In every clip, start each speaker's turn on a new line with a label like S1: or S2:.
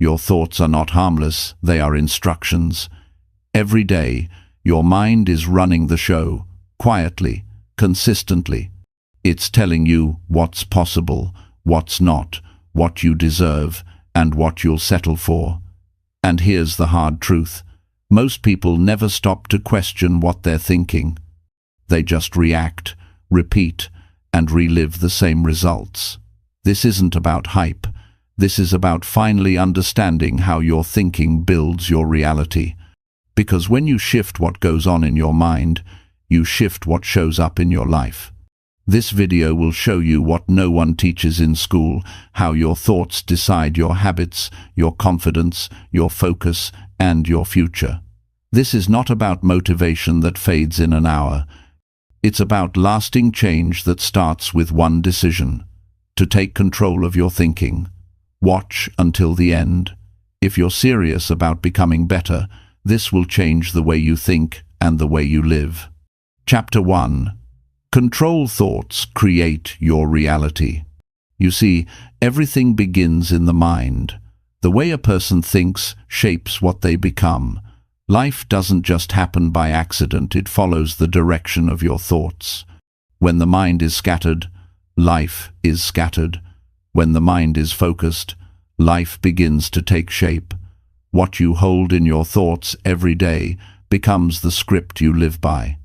S1: Your thoughts are not harmless, they are instructions. Every day, your mind is running the show, quietly, consistently. It's telling you what's possible, what's not, what you deserve, and what you'll settle for. And here's the hard truth. Most people never stop to question what they're thinking. They just react, repeat, and relive the same results. This isn't about hype. This is about finally understanding how your thinking builds your reality. Because when you shift what goes on in your mind, you shift what shows up in your life. This video will show you what no one teaches in school, how your thoughts decide your habits, your confidence, your focus, and your future. This is not about motivation that fades in an hour. It's about lasting change that starts with one decision: to take control of your thinking. Watch until the end. If you're serious about becoming better, this will change the way you think and the way you live. Chapter 1. Control thoughts create your reality. You see, everything begins in the mind. The way a person thinks shapes what they become. Life doesn't just happen by accident, it follows the direction of your thoughts. When the mind is scattered, life is scattered. When the mind is focused, life begins to take shape. What you hold in your thoughts every day becomes the script you live by.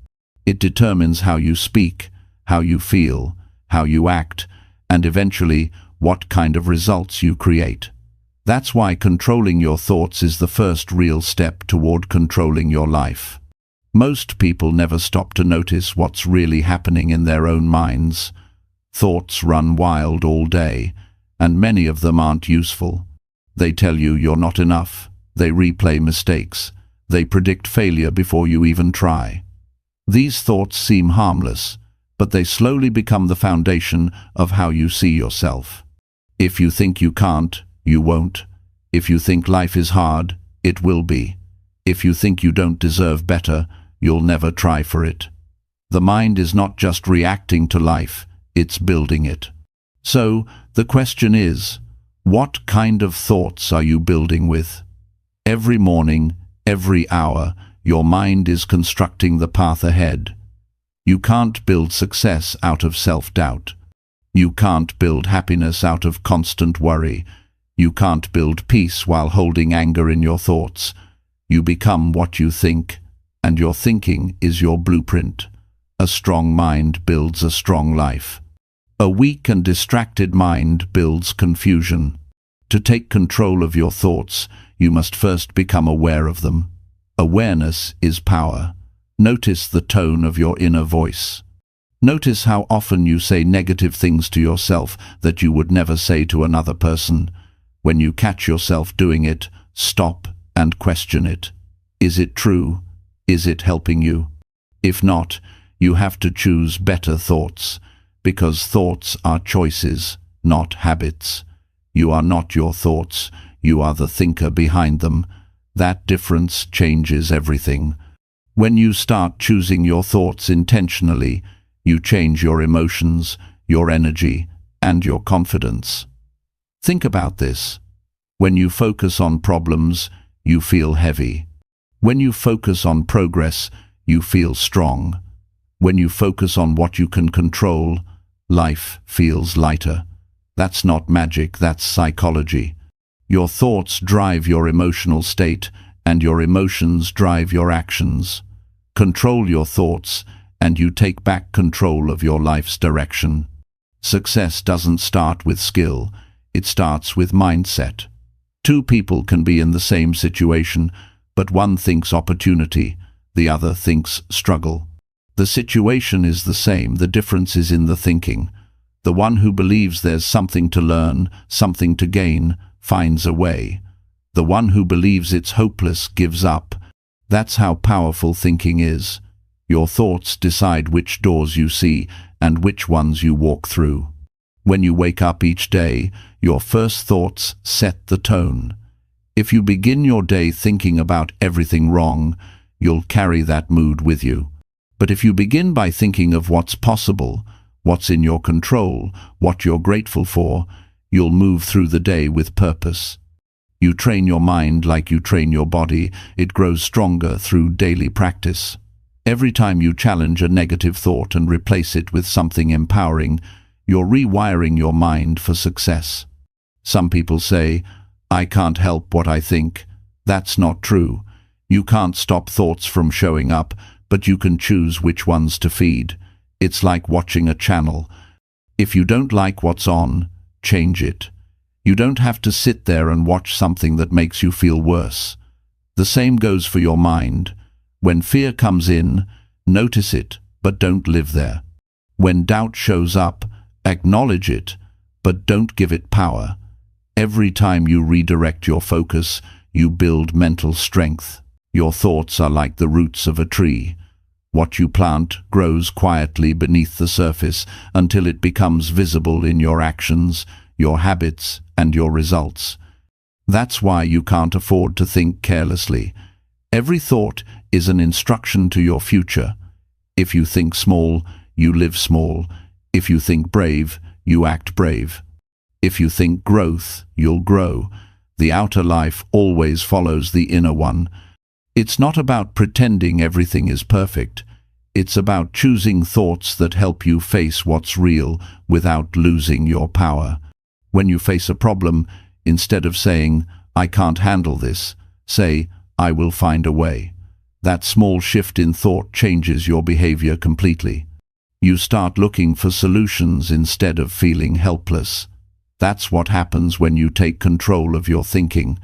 S1: It determines how you speak, how you feel, how you act, and eventually what kind of results you create. That's why controlling your thoughts is the first real step toward controlling your life. Most people never stop to notice what's really happening in their own minds. Thoughts run wild all day, and many of them aren't useful. They tell you you're not enough. They replay mistakes. They predict failure before you even try. These thoughts seem harmless, but they slowly become the foundation of how you see yourself. If you think you can't, you won't. If you think life is hard, it will be. If you think you don't deserve better, you'll never try for it. The mind is not just reacting to life, it's building it. So, the question is, what kind of thoughts are you building with? Every morning, every hour, your mind is constructing the path ahead. You can't build success out of self-doubt. You can't build happiness out of constant worry. You can't build peace while holding anger in your thoughts. You become what you think, and your thinking is your blueprint. A strong mind builds a strong life. A weak and distracted mind builds confusion. To take control of your thoughts, you must first become aware of them. Awareness is power. Notice the tone of your inner voice. Notice how often you say negative things to yourself that you would never say to another person. When you catch yourself doing it, stop and question it. Is it true? Is it helping you? If not, you have to choose better thoughts, because thoughts are choices, not habits. You are not your thoughts, you are the thinker behind them. That difference changes everything. When you start choosing your thoughts intentionally, you change your emotions, your energy, and your confidence. Think about this. When you focus on problems, you feel heavy. When you focus on progress, you feel strong. When you focus on what you can control, life feels lighter. That's not magic, that's psychology. Your thoughts drive your emotional state, and your emotions drive your actions. Control your thoughts, and you take back control of your life's direction. Success doesn't start with skill, it starts with mindset. Two people can be in the same situation, but one thinks opportunity, the other thinks struggle. The situation is the same, the difference is in the thinking. The one who believes there's something to learn, something to gain, finds a way. The one who believes it's hopeless gives up. That's how powerful thinking is. Your thoughts decide which doors you see and which ones you walk through. When you wake up each day, your first thoughts set the tone. If you begin your day thinking about everything wrong, you'll carry that mood with you. But if you begin by thinking of what's possible, what's in your control, what you're grateful for, you'll move through the day with purpose. You train your mind like you train your body. It grows stronger through daily practice. Every time you challenge a negative thought and replace it with something empowering, you're rewiring your mind for success. Some people say, "I can't help what I think." That's not true. You can't stop thoughts from showing up, but you can choose which ones to feed. It's like watching a channel. If you don't like what's on, change it. You don't have to sit there and watch something that makes you feel worse. The same goes for your mind. When fear comes in, notice it, but don't live there. When doubt shows up, acknowledge it, but don't give it power. Every time you redirect your focus, you build mental strength. Your thoughts are like the roots of a tree. What you plant grows quietly beneath the surface until it becomes visible in your actions, your habits, and your results. That's why you can't afford to think carelessly. Every thought is an instruction to your future. If you think small, you live small. If you think brave, you act brave. If you think growth, you'll grow. The outer life always follows the inner one. It's not about pretending everything is perfect. It's about choosing thoughts that help you face what's real without losing your power. When you face a problem, instead of saying, "I can't handle this," say, "I will find a way." That small shift in thought changes your behavior completely. You start looking for solutions instead of feeling helpless. That's what happens when you take control of your thinking.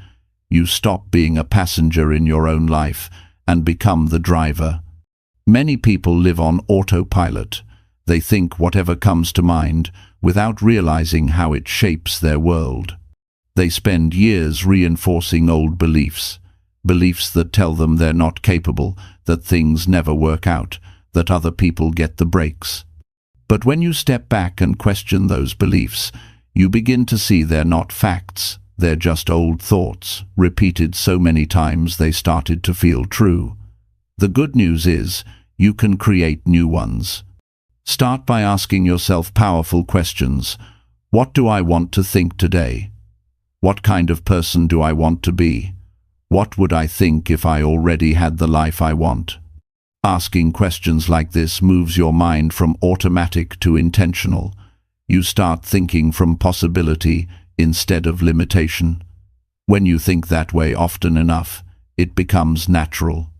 S1: You stop being a passenger in your own life and become the driver. Many people live on autopilot. They think whatever comes to mind without realizing how it shapes their world. They spend years reinforcing old beliefs, beliefs that tell them they're not capable, that things never work out, that other people get the breaks. But when you step back and question those beliefs, you begin to see they're not facts. They're just old thoughts, repeated so many times they started to feel true. The good news is, you can create new ones. Start by asking yourself powerful questions. What do I want to think today? What kind of person do I want to be? What would I think if I already had the life I want? Asking questions like this moves your mind from automatic to intentional. You start thinking from possibility instead of limitation. When you think that way often enough, it becomes natural.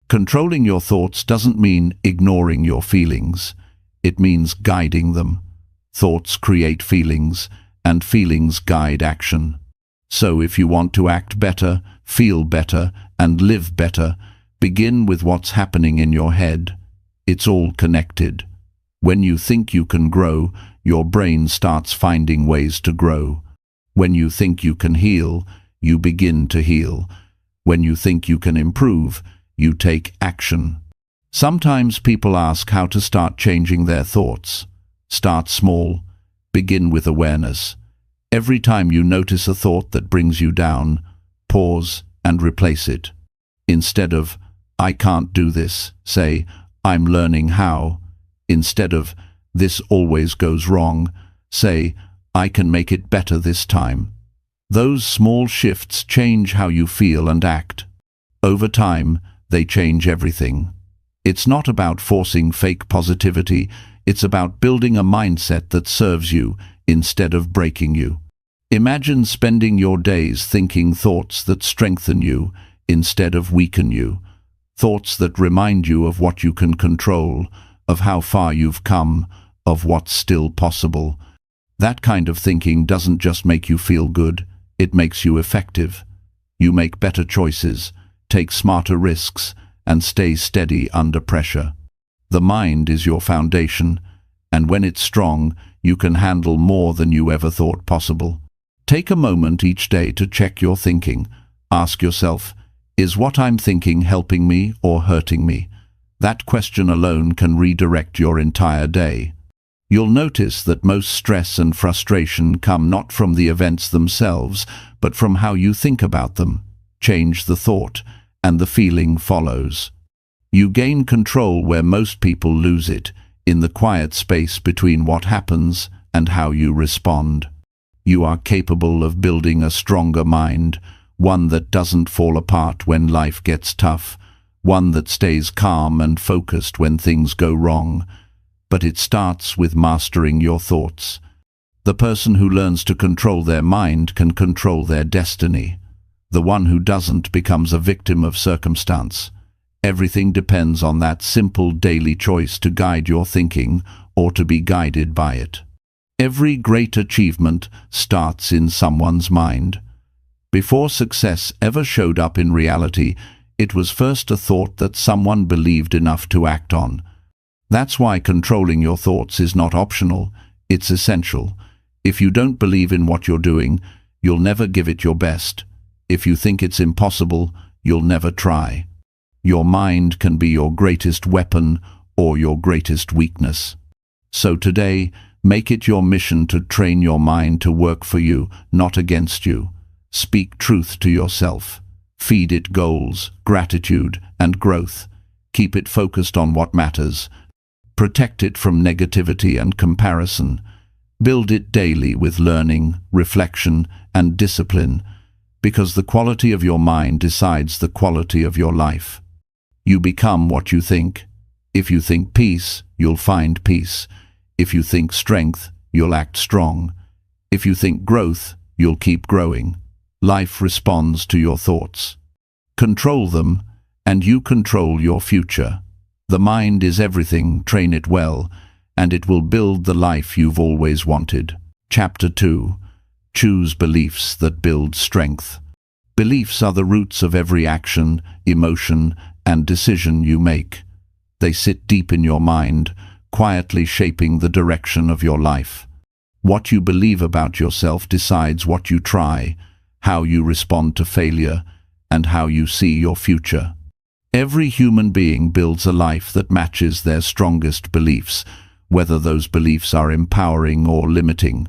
S1: Controlling your thoughts doesn't mean ignoring your feelings. It means guiding them. Thoughts create feelings, and feelings guide action. So if you want to act better, feel better, and live better, begin with what's happening in your head. It's all connected. When you think you can grow, your brain starts finding ways to grow. When you think you can heal, you begin to heal. When you think you can improve, you take action. Sometimes people ask how to start changing their thoughts. Start small. Begin with awareness. Every time you notice a thought that brings you down, pause and replace it. Instead of, "I can't do this," say, "I'm learning how." Instead of, "This always goes wrong," say, "I can make it better this time." Those small shifts change how you feel and act. Over time, they change everything. It's not about forcing fake positivity, it's about building a mindset that serves you instead of breaking you. Imagine spending your days thinking thoughts that strengthen you instead of weaken you. Thoughts that remind you of what you can control, of how far you've come, of what's still possible. That kind of thinking doesn't just make you feel good, it makes you effective. You make better choices, take smarter risks, and stay steady under pressure. The mind is your foundation, and when it's strong, you can handle more than you ever thought possible. Take a moment each day to check your thinking. Ask yourself, is what I'm thinking helping me or hurting me? That question alone can redirect your entire day. You'll notice that most stress and frustration come not from the events themselves, but from how you think about them. Change the thought, and the feeling follows. You gain control where most people lose it, in the quiet space between what happens and how you respond. You are capable of building a stronger mind, one that doesn't fall apart when life gets tough, one that stays calm and focused when things go wrong. But it starts with mastering your thoughts. The person who learns to control their mind can control their destiny. The one who doesn't becomes a victim of circumstance. Everything depends on that simple daily choice to guide your thinking or to be guided by it. Every great achievement starts in someone's mind. Before success ever showed up in reality, it was first a thought that someone believed enough to act on. That's why controlling your thoughts is not optional, it's essential. If you don't believe in what you're doing, you'll never give it your best. If you think it's impossible, you'll never try. Your mind can be your greatest weapon or your greatest weakness. So today, make it your mission to train your mind to work for you, not against you. Speak truth to yourself. Feed it goals, gratitude, and growth. Keep it focused on what matters. Protect it from negativity and comparison. Build it daily with learning, reflection, and discipline, because the quality of your mind decides the quality of your life. You become what you think. If you think peace, you'll find peace. If you think strength, you'll act strong. If you think growth, you'll keep growing. Life responds to your thoughts. Control them, and you control your future. The mind is everything, train it well, and it will build the life you've always wanted. Chapter 2. Choose beliefs that build strength. Beliefs are the roots of every action, emotion, and decision you make. They sit deep in your mind, quietly shaping the direction of your life. What you believe about yourself decides what you try, how you respond to failure, and how you see your future. Every human being builds a life that matches their strongest beliefs, whether those beliefs are empowering or limiting.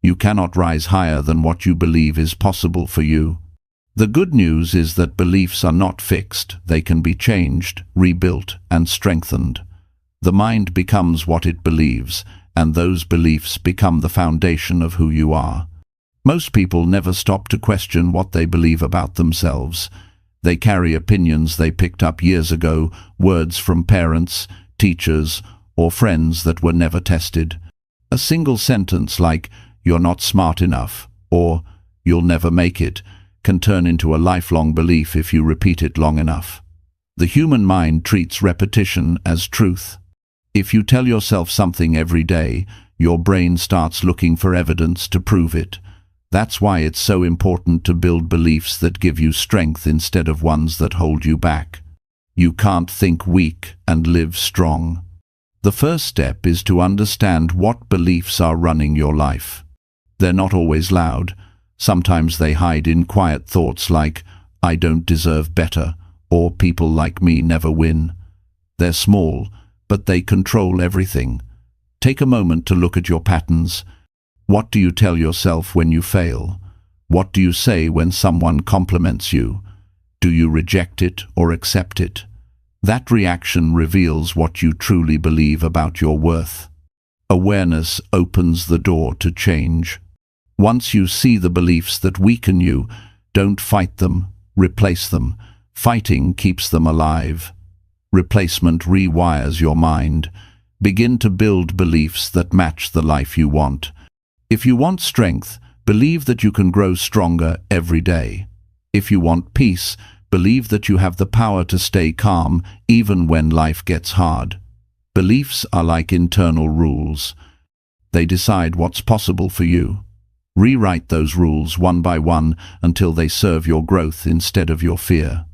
S1: You cannot rise higher than what you believe is possible for you. The good news is that beliefs are not fixed. They can be changed, rebuilt, and strengthened. The mind becomes what it believes, and those beliefs become the foundation of who you are. Most people never stop to question what they believe about themselves. They carry opinions they picked up years ago, words from parents, teachers, or friends that were never tested. A single sentence like, "You're not smart enough," or "You'll never make it," can turn into a lifelong belief if you repeat it long enough. The human mind treats repetition as truth. If you tell yourself something every day, your brain starts looking for evidence to prove it. That's why it's so important to build beliefs that give you strength instead of ones that hold you back. You can't think weak and live strong. The first step is to understand what beliefs are running your life. They're not always loud. Sometimes they hide in quiet thoughts like, "I don't deserve better," or "People like me never win." They're small, but they control everything. Take a moment to look at your patterns. What do you tell yourself when you fail? What do you say when someone compliments you? Do you reject it or accept it? That reaction reveals what you truly believe about your worth. Awareness opens the door to change. Once you see the beliefs that weaken you, don't fight them, replace them. Fighting keeps them alive. Replacement rewires your mind. Begin to build beliefs that match the life you want. If you want strength, believe that you can grow stronger every day. If you want peace, believe that you have the power to stay calm even when life gets hard. Beliefs are like internal rules. They decide what's possible for you. Rewrite those rules one by one until they serve your growth instead of your fear.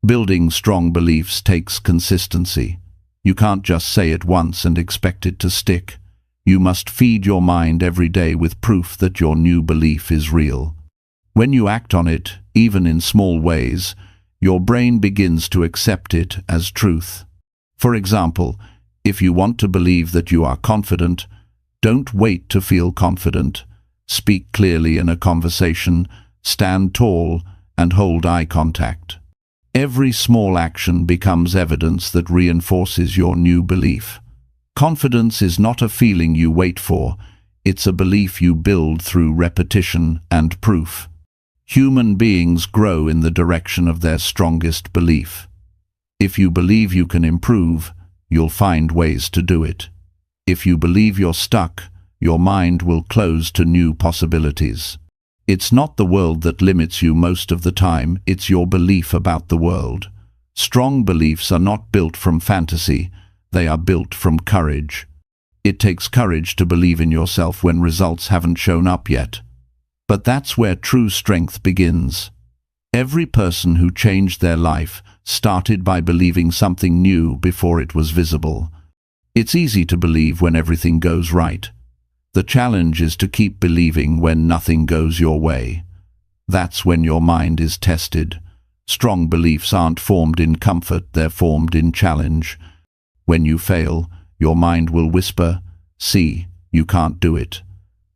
S1: Building strong beliefs takes consistency. You can't just say it once and expect it to stick. You must feed your mind every day with proof that your new belief is real. When you act on it, even in small ways, your brain begins to accept it as truth. For example, if you want to believe that you are confident, don't wait to feel confident. Speak clearly in a conversation, stand tall, and hold eye contact. Every small action becomes evidence that reinforces your new belief. Confidence is not a feeling you wait for, it's a belief you build through repetition and proof. Human beings grow in the direction of their strongest belief. If you believe you can improve, you'll find ways to do it. If you believe you're stuck, your mind will close to new possibilities. It's not the world that limits you most of the time, it's your belief about the world. Strong beliefs are not built from fantasy, they are built from courage. It takes courage to believe in yourself when results haven't shown up yet. But that's where true strength begins. Every person who changed their life started by believing something new before it was visible. It's easy to believe when everything goes right. The challenge is to keep believing when nothing goes your way. That's when your mind is tested. Strong beliefs aren't formed in comfort, they're formed in challenge. When you fail, your mind will whisper, "See, you can't do it."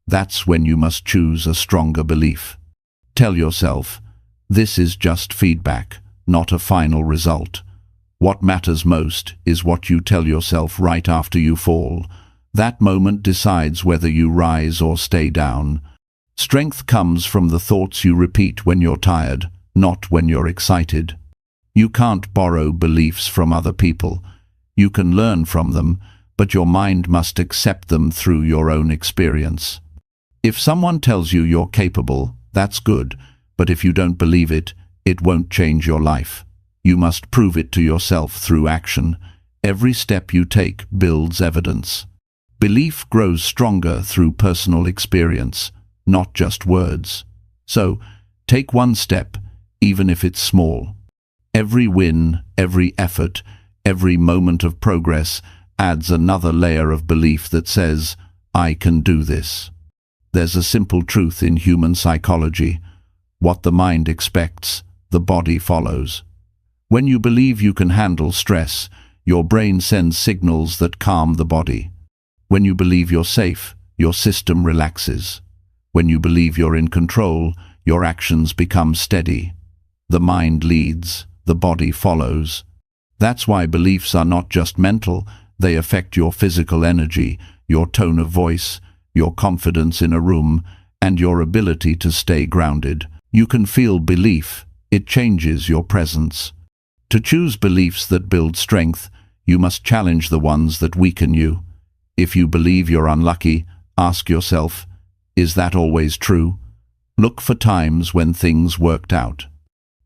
S1: That's when you must choose a stronger belief. Tell yourself, this is just feedback, not a final result. What matters most is what you tell yourself right after you fall. That moment decides whether you rise or stay down. Strength comes from the thoughts you repeat when you're tired, not when you're excited. You can't borrow beliefs from other people. You can learn from them, but your mind must accept them through your own experience. If someone tells you you're capable, that's good, but if you don't believe it, it won't change your life. You must prove it to yourself through action. Every step you take builds evidence. Belief grows stronger through personal experience, not just words. So, take one step, even if it's small. Every win, every effort, every moment of progress adds another layer of belief that says, "I can do this." There's a simple truth in human psychology. What the mind expects, the body follows. When you believe you can handle stress, your brain sends signals that calm the body. When you believe you're safe, your system relaxes. When you believe you're in control, your actions become steady. The mind leads, the body follows. That's why beliefs are not just mental, they affect your physical energy, your tone of voice, your confidence in a room, and your ability to stay grounded. You can feel belief, it changes your presence. To choose beliefs that build strength, you must challenge the ones that weaken you. If you believe you're unlucky, ask yourself, is that always true? Look for times when things worked out.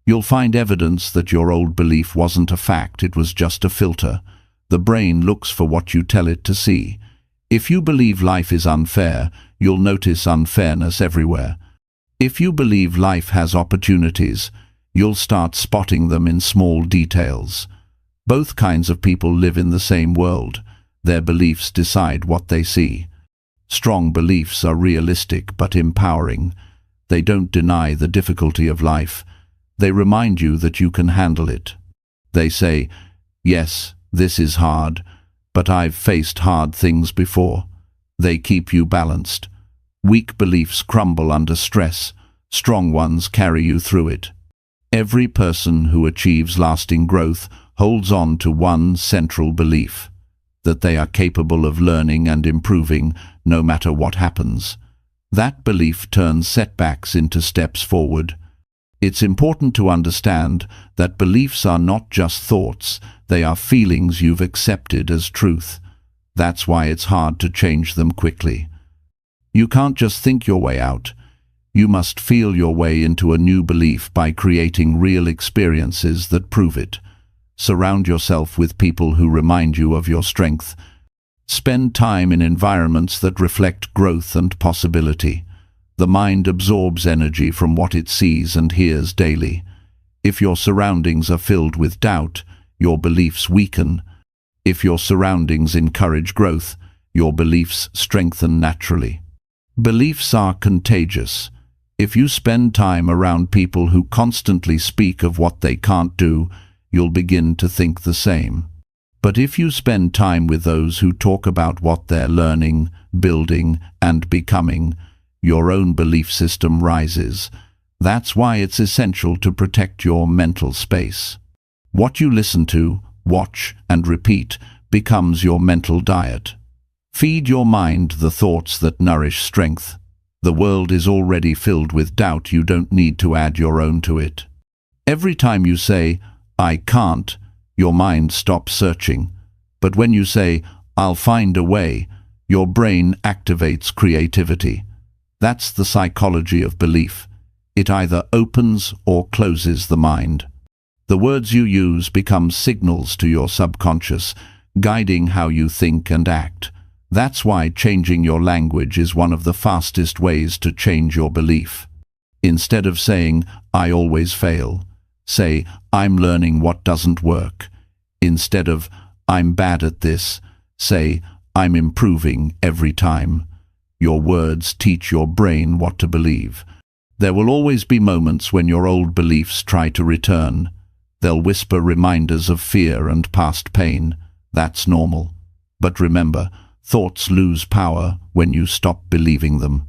S1: You'll find evidence that your old belief wasn't a fact, it was just a filter. The brain looks for what you tell it to see. If you believe life is unfair, you'll notice unfairness everywhere. If you believe life has opportunities, you'll start spotting them in small details. Both kinds of people live in the same world. Their beliefs decide what they see. Strong beliefs are realistic but empowering. They don't deny the difficulty of life. They remind you that you can handle it. They say, "Yes, this is hard, but I've faced hard things before." They keep you balanced. Weak beliefs crumble under stress. Strong ones carry you through it. Every person who achieves lasting growth holds on to one central belief, that they are capable of learning and improving no matter what happens. That belief turns setbacks into steps forward. It's important to understand that beliefs are not just thoughts, they are feelings you've accepted as truth. That's why it's hard to change them quickly. You can't just think your way out. You must feel your way into a new belief by creating real experiences that prove it. Surround yourself with people who remind you of your strength. Spend time in environments that reflect growth and possibility. The mind absorbs energy from what it sees and hears daily. If your surroundings are filled with doubt, your beliefs weaken. If your surroundings encourage growth, your beliefs strengthen naturally. Beliefs are contagious. If you spend time around people who constantly speak of what they can't do, you'll begin to think the same. But if you spend time with those who talk about what they're learning, building, and becoming, your own belief system rises. That's why it's essential to protect your mental space. What you listen to, watch, and repeat becomes your mental diet. Feed your mind the thoughts that nourish strength. The world is already filled with doubt. You don't need to add your own to it. Every time you say, "I can't," your mind stops searching. But when you say, "I'll find a way," your brain activates creativity. That's the psychology of belief. It either opens or closes the mind. The words you use become signals to your subconscious, guiding how you think and act. That's why changing your language is one of the fastest ways to change your belief. Instead of saying, "I always fail," say, "I'm learning what doesn't work." Instead of, "I'm bad at this," say, "I'm improving every time." Your words teach your brain what to believe. There will always be moments when your old beliefs try to return. They'll whisper reminders of fear and past pain. That's normal. But remember, thoughts lose power when you stop believing them.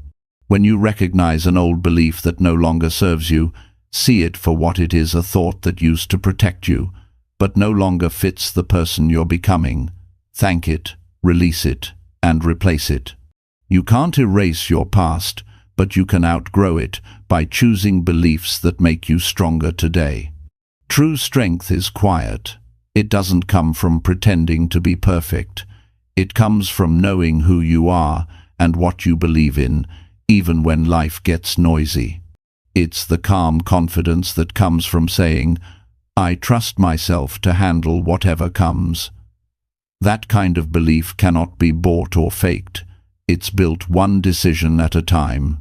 S1: When you recognize an old belief that no longer serves you, see it for what it is: a thought that used to protect you, but no longer fits the person you're becoming. Thank it, release it, and replace it. You can't erase your past, but you can outgrow it by choosing beliefs that make you stronger today. True strength is quiet. It doesn't come from pretending to be perfect. It comes from knowing who you are and what you believe in, even when life gets noisy. It's the calm confidence that comes from saying, "I trust myself to handle whatever comes." That kind of belief cannot be bought or faked. It's built one decision at a time.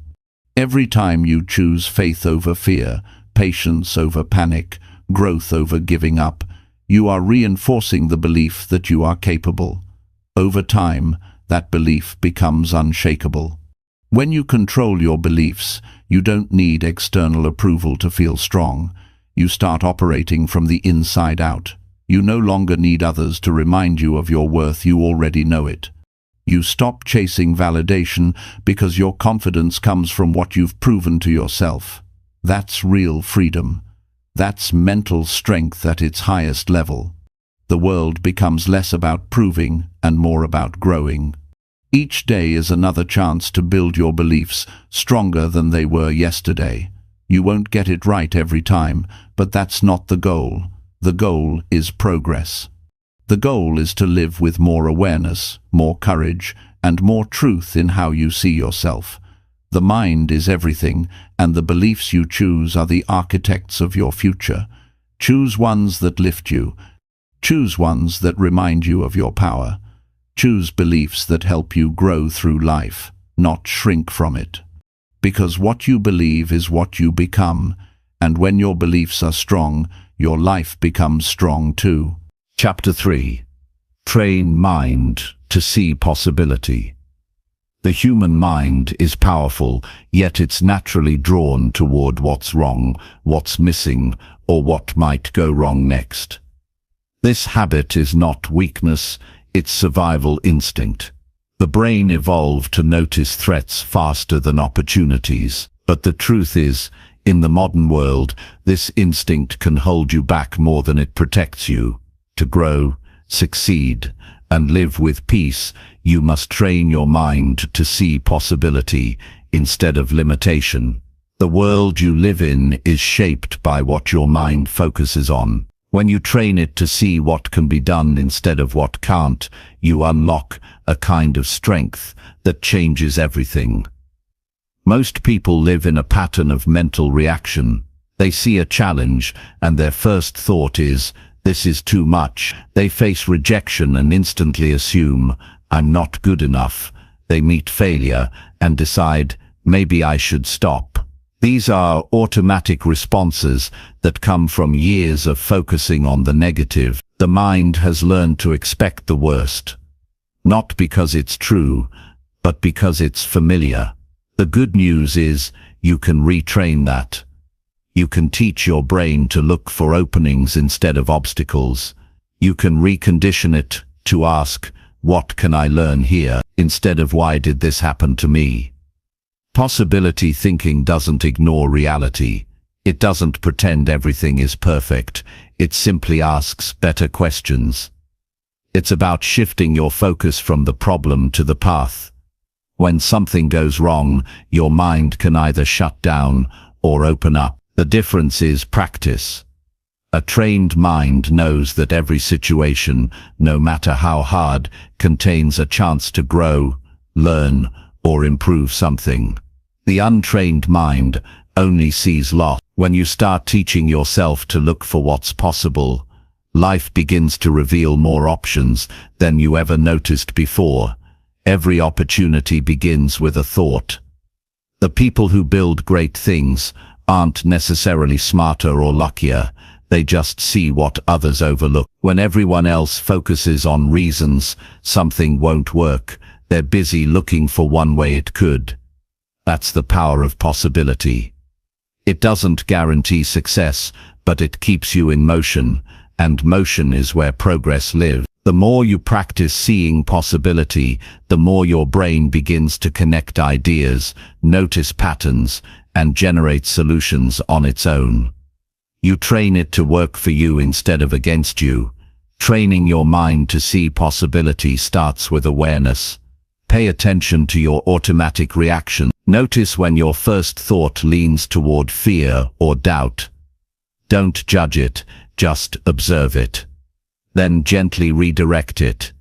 S1: Every time you choose faith over fear, patience over panic, growth over giving up, you are reinforcing the belief that you are capable. Over time, that belief becomes unshakable. When you control your beliefs, you don't need external approval to feel strong. You start operating from the inside out. You no longer need others to remind you of your worth. You already know it. You stop chasing validation because your confidence comes from what you've proven to yourself. That's real freedom. That's mental strength at its highest level. The world becomes less about proving and more about growing. Each day is another chance to build your beliefs stronger than they were yesterday. You won't get it right every time, but that's not the goal. The goal is progress. The goal is to live with more awareness, more courage, and more truth in how you see yourself. The mind is everything, and the beliefs you choose are the architects of your future. Choose ones that lift you. Choose ones that remind you of your power. Choose beliefs that help you grow through life, not shrink from it. Because what you believe is what you become, and when your beliefs are strong, your life becomes strong too.
S2: Chapter 3. Train mind to see possibility. The human mind is powerful, yet it's naturally drawn toward what's wrong, what's missing, or what might go wrong next. This habit is not weakness, it's survival instinct. The brain evolved to notice threats faster than opportunities, but the truth is, in the modern world, this instinct can hold you back more than it protects you. To grow, succeed, and live with peace, you must train your mind to see possibility instead of limitation. The world you live in is shaped by what your mind focuses on. When you train it to see what can be done instead of what can't, you unlock a kind of strength that changes everything. Most people live in a pattern of mental reaction. They see a challenge, and their first thought is, "This is too much." They face rejection and instantly assume, "I'm not good enough." They meet failure and decide, "Maybe I should stop." These are automatic responses that come from years of focusing on the negative. The mind has learned to expect the worst, not because it's true, but because it's familiar. The good news is, you can retrain that. You can teach your brain to look for openings instead of obstacles. You can recondition it to ask, "What can I learn here?" instead of "Why did this happen to me?" Possibility thinking doesn't ignore reality. It doesn't pretend everything is perfect. It simply asks better questions. It's about shifting your focus from the problem to the path. When something goes wrong, your mind can either shut down or open up. The difference is practice. A trained mind knows that every situation, no matter how hard, contains a chance to grow, learn, or improve something. The untrained mind only sees loss. When you start teaching yourself to look for what's possible, life begins to reveal more options than you ever noticed before. Every opportunity begins with a thought. The people who build great things aren't necessarily smarter or luckier. They just see what others overlook. When everyone else focuses on reasons something won't work, they're busy looking for one way it could. That's the power of possibility. It doesn't guarantee success, but it keeps you in motion, and motion is where progress lives. The more you practice seeing possibility, the more your brain begins to connect ideas, notice patterns, and generate solutions on its own. You train it to work for you instead of against you. Training your mind to see possibility starts with awareness. Pay attention to your automatic reaction. Notice when your first thought leans toward fear or doubt. Don't judge it, just observe it. Then gently redirect it.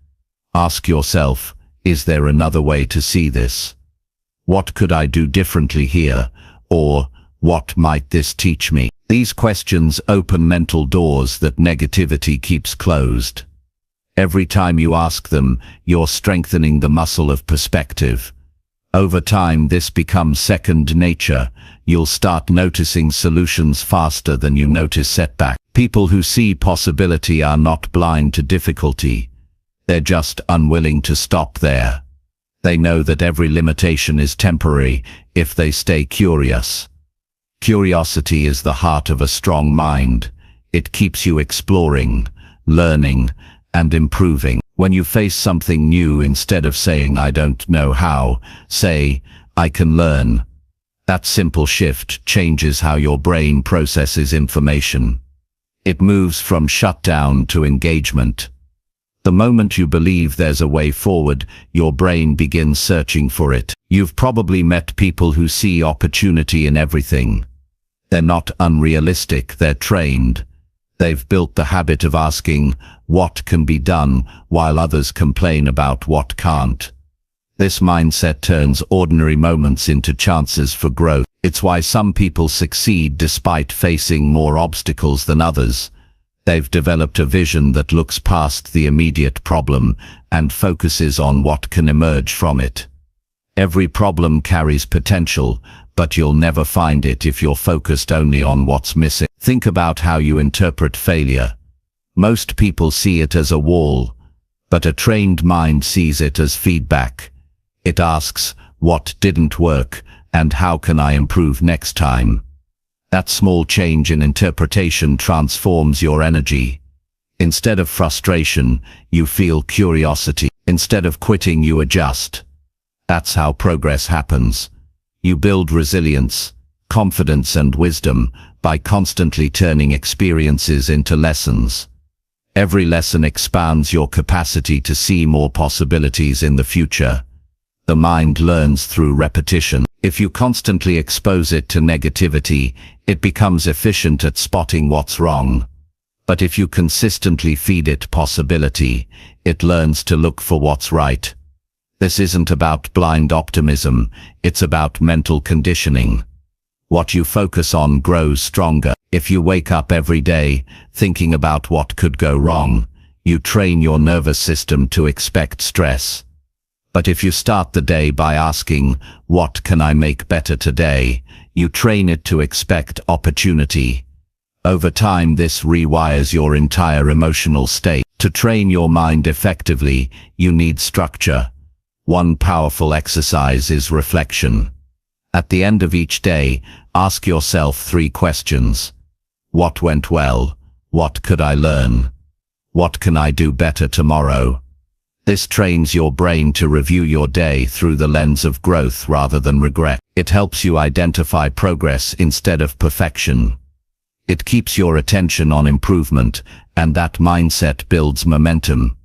S2: Ask yourself, is there another way to see this? What could I do differently here? Or, what might this teach me? These questions open mental doors that negativity keeps closed. Every time you ask them, you're strengthening the muscle of perspective. Over time, this becomes second nature. You'll start noticing solutions faster than you notice setbacks. People who see possibility are not blind to difficulty. They're just unwilling to stop there. They know that every limitation is temporary if they stay curious. Curiosity is the heart of a strong mind. It keeps you exploring, learning, and improving. When you face something new, instead of saying, "I don't know how," say, "I can learn." That simple shift changes how your brain processes information. It moves from shutdown to engagement. The moment you believe there's a way forward, your brain begins searching for it. You've probably met people who see opportunity in everything. They're not unrealistic, they're trained. They've built the habit of asking, what can be done, while others complain about what can't. This mindset turns ordinary moments into chances for growth. It's why some people succeed despite facing more obstacles than others. They've developed a vision that looks past the immediate problem and focuses on what can emerge from it. Every problem carries potential, but you'll never find it if you're focused only on what's missing. Think about how you interpret failure. Most people see it as a wall, but a trained mind sees it as feedback. It asks, what didn't work, and how can I improve next time? That small change in interpretation transforms your energy. Instead of frustration, you feel curiosity. Instead of quitting, you adjust. That's how progress happens. You build resilience, confidence, and wisdom by constantly turning experiences into lessons. Every lesson expands your capacity to see more possibilities in the future. The mind learns through repetition. If you constantly expose it to negativity, it becomes efficient at spotting what's wrong. But if you consistently feed it possibility, it learns to look for what's right. This isn't about blind optimism, it's about mental conditioning. What you focus on grows stronger. If you wake up every day thinking about what could go wrong, you train your nervous system to expect stress. But if you start the day by asking, what can I make better today, you train it to expect opportunity. Over time, this rewires your entire emotional state. To train your mind effectively, you need structure. One powerful exercise is reflection. At the end of each day, ask yourself 3 questions. What went well? What could I learn? What can I do better tomorrow? This trains your brain to review your day through the lens of growth rather than regret. It helps you identify progress instead of perfection. It keeps your attention on improvement, and that mindset builds momentum.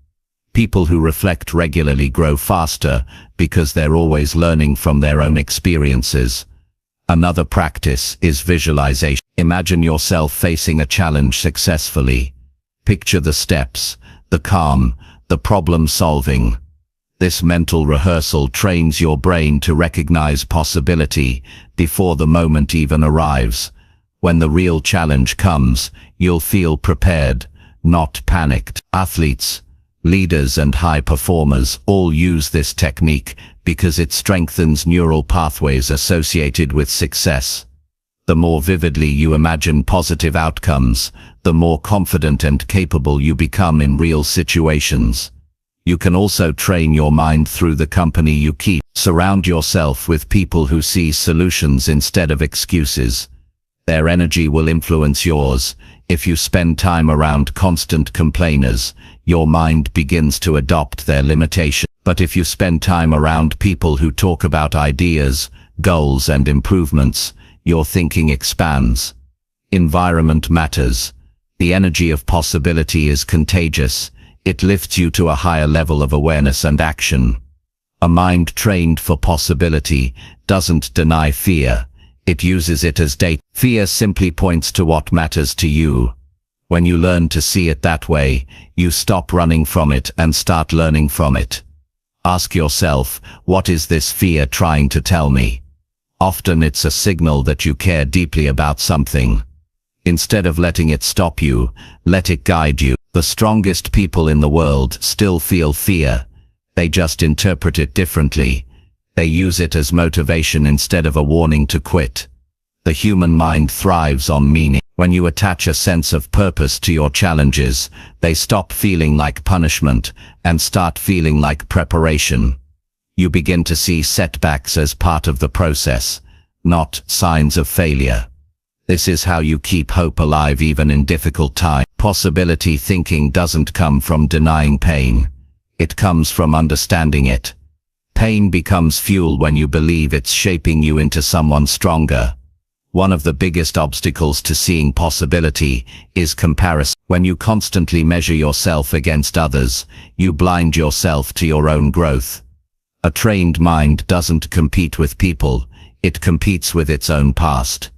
S2: People who reflect regularly grow faster because they're always learning from their own experiences. Another practice is visualization. Imagine yourself facing a challenge successfully. Picture the steps, the calm, the problem solving. This mental rehearsal trains your brain to recognize possibility before the moment even arrives. When the real challenge comes, you'll feel prepared, not panicked. Athletes, leaders and high performers all use this technique because it strengthens neural pathways associated with success. The more vividly you imagine positive outcomes, the more confident and capable you become in real situations. You can also train your mind through the company you keep. Surround yourself with people who see solutions instead of excuses. Their energy will influence yours. If you spend time around constant complainers, your mind begins to adopt their limitations. But if you spend time around people who talk about ideas, goals and improvements, your thinking expands. Environment matters. The energy of possibility is contagious. It lifts you to a higher level of awareness and action. A mind trained for possibility doesn't deny fear. It uses it as data. Fear simply points to what matters to you. When you learn to see it that way, you stop running from it and start learning from it. Ask yourself, what is this fear trying to tell me? Often it's a signal that you care deeply about something. Instead of letting it stop you, let it guide you. The strongest people in the world still feel fear. They just interpret it differently. They use it as motivation instead of a warning to quit. The human mind thrives on meaning. When you attach a sense of purpose to your challenges, they stop feeling like punishment and start feeling like preparation. You begin to see setbacks as part of the process, not signs of failure. This is how you keep hope alive even in difficult times. Possibility thinking doesn't come from denying pain. It comes from understanding it. Pain becomes fuel when you believe it's shaping you into someone stronger. One of the biggest obstacles to seeing possibility is comparison. When you constantly measure yourself against others, you blind yourself to your own growth. A trained mind doesn't compete with people, it competes with its own past.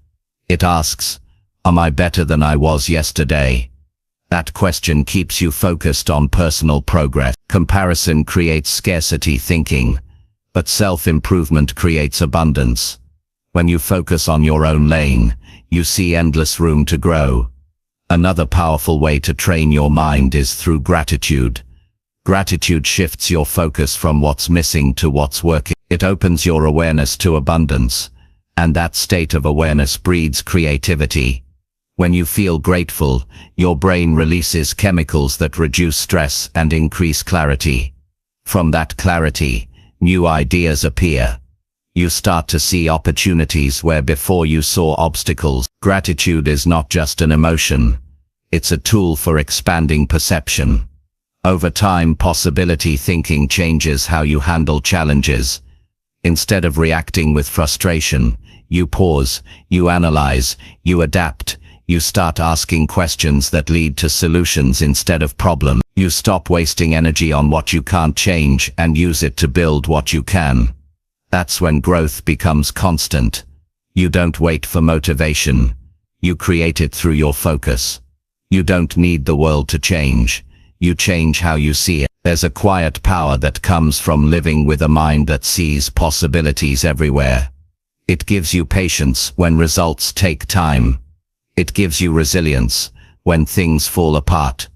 S2: It asks, am I better than I was yesterday? That question keeps you focused on personal progress. Comparison creates scarcity thinking, but self-improvement creates abundance. When you focus on your own lane, you see endless room to grow. Another powerful way to train your mind is through gratitude. Gratitude shifts your focus from what's missing to what's working. It opens your awareness to abundance, and that state of awareness breeds creativity. When you feel grateful, your brain releases chemicals that reduce stress and increase clarity. From that clarity, new ideas appear. You start to see opportunities where before you saw obstacles. Gratitude is not just an emotion. It's a tool for expanding perception. Over time, possibility thinking changes how you handle challenges. Instead of reacting with frustration, you pause, you analyze, you adapt. You start asking questions that lead to solutions instead of problems. You stop wasting energy on what you can't change and use it to build what you can. That's when growth becomes constant. You don't wait for motivation. You create it through your focus. You don't need the world to change. You change how you see it. There's a quiet power that comes from living with a mind that sees possibilities everywhere. It gives you patience when results take time. It gives you resilience when things fall apart.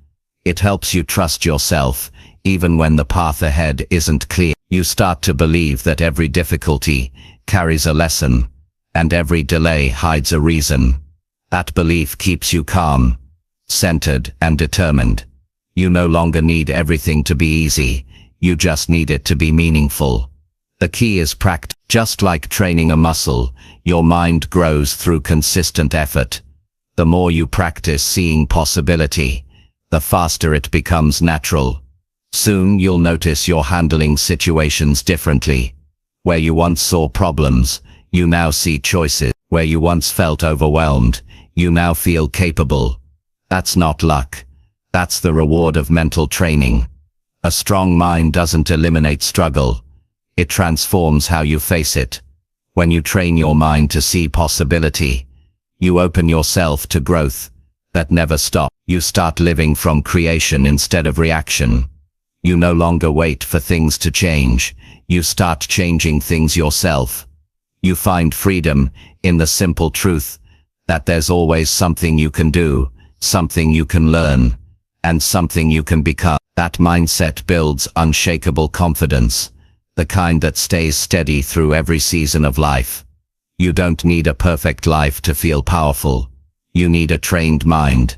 S2: It helps you trust yourself, even when the path ahead isn't clear. You start to believe that every difficulty carries a lesson, and every delay hides a reason. That belief keeps you calm, centered, and determined. You no longer need everything to be easy, you just need it to be meaningful. The key is practice. Just like training a muscle, your mind grows through consistent effort. The more you practice seeing possibility, the faster it becomes natural. Soon you'll notice you're handling situations differently. Where you once saw problems, you now see choices. Where you once felt overwhelmed, you now feel capable. That's not luck. That's the reward of mental training. A strong mind doesn't eliminate struggle. It transforms how you face it. When you train your mind to see possibility, you open yourself to growth that never stops. You start living from creation instead of reaction. You no longer wait for things to change. You start changing things yourself. You find freedom in the simple truth that there's always something you can do, something you can learn, and something you can become. That mindset builds unshakable confidence, the kind that stays steady through every season of life. You don't need a perfect life to feel powerful. You need a trained mind,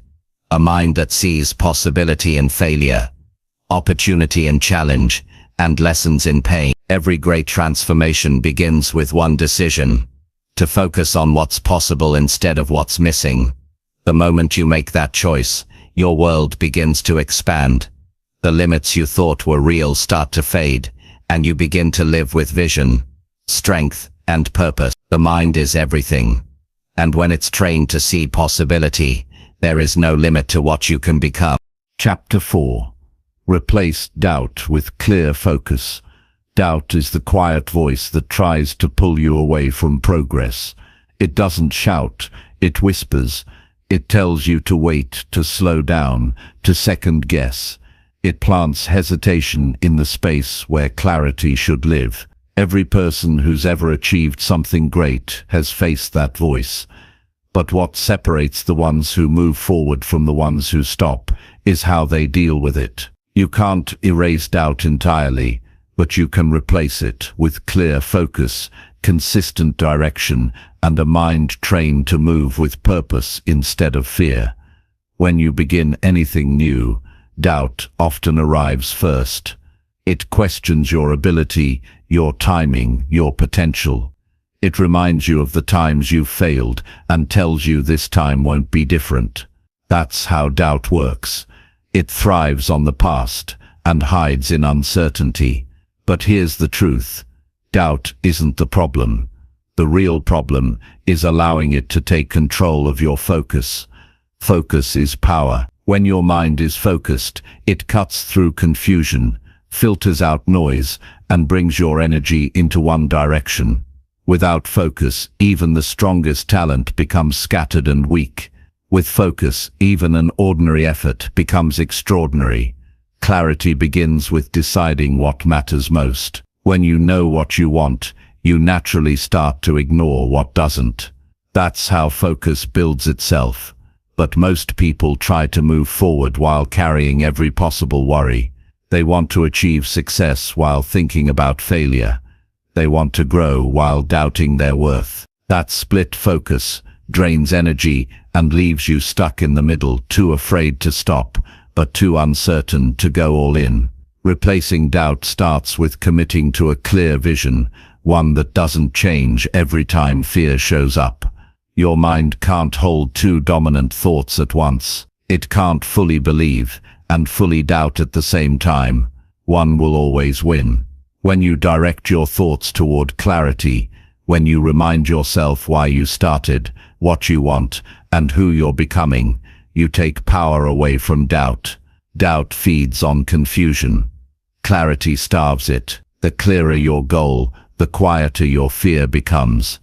S2: a mind that sees possibility in failure, opportunity in challenge, and lessons in pain. Every great transformation begins with one decision: to focus on what's possible instead of what's missing. The moment you make that choice, your world begins to expand. The limits you thought were real start to fade, and you begin to live with vision, strength, and purpose. The mind is everything, and when it's trained to see possibility, there is no limit to what you can become.
S1: Chapter 4. Replace doubt with clear focus. Doubt is the quiet voice that tries to pull you away from progress. It doesn't shout, it whispers. It tells you to wait, to slow down, to second guess. It plants hesitation in the space where clarity should live. Every person who's ever achieved something great has faced that voice. But what separates the ones who move forward from the ones who stop is how they deal with it. You can't erase doubt entirely, but you can replace it with clear focus, consistent direction, and a mind trained to move with purpose instead of fear. When you begin anything new, doubt often arrives first. It questions your ability, your timing, your potential. It reminds you of the times you've failed and tells you this time won't be different. That's how doubt works. It thrives on the past and hides in uncertainty. But here's the truth. Doubt isn't the problem. The real problem is allowing it to take control of your focus. Focus is power. When your mind is focused, it cuts through confusion, filters out noise, and brings your energy into one direction. Without focus, even the strongest talent becomes scattered and weak. With focus, even an ordinary effort becomes extraordinary. Clarity begins with deciding what matters most. When you know what you want, you naturally start to ignore what doesn't. That's how focus builds itself. But most people try to move forward while carrying every possible worry. They want to achieve success while thinking about failure. They want to grow while doubting their worth. That split focus drains energy and leaves you stuck in the middle, too afraid to stop, but too uncertain to go all in. Replacing doubt starts with committing to a clear vision, one that doesn't change every time fear shows up. Your mind can't hold two dominant thoughts at once. It can't fully believe and fully doubt at the same time. One will always win. When you direct your thoughts toward clarity, when you remind yourself why you started, what you want, and who you're becoming, you take power away from doubt. Doubt feeds on confusion. Clarity starves it. The clearer your goal, the quieter your fear becomes.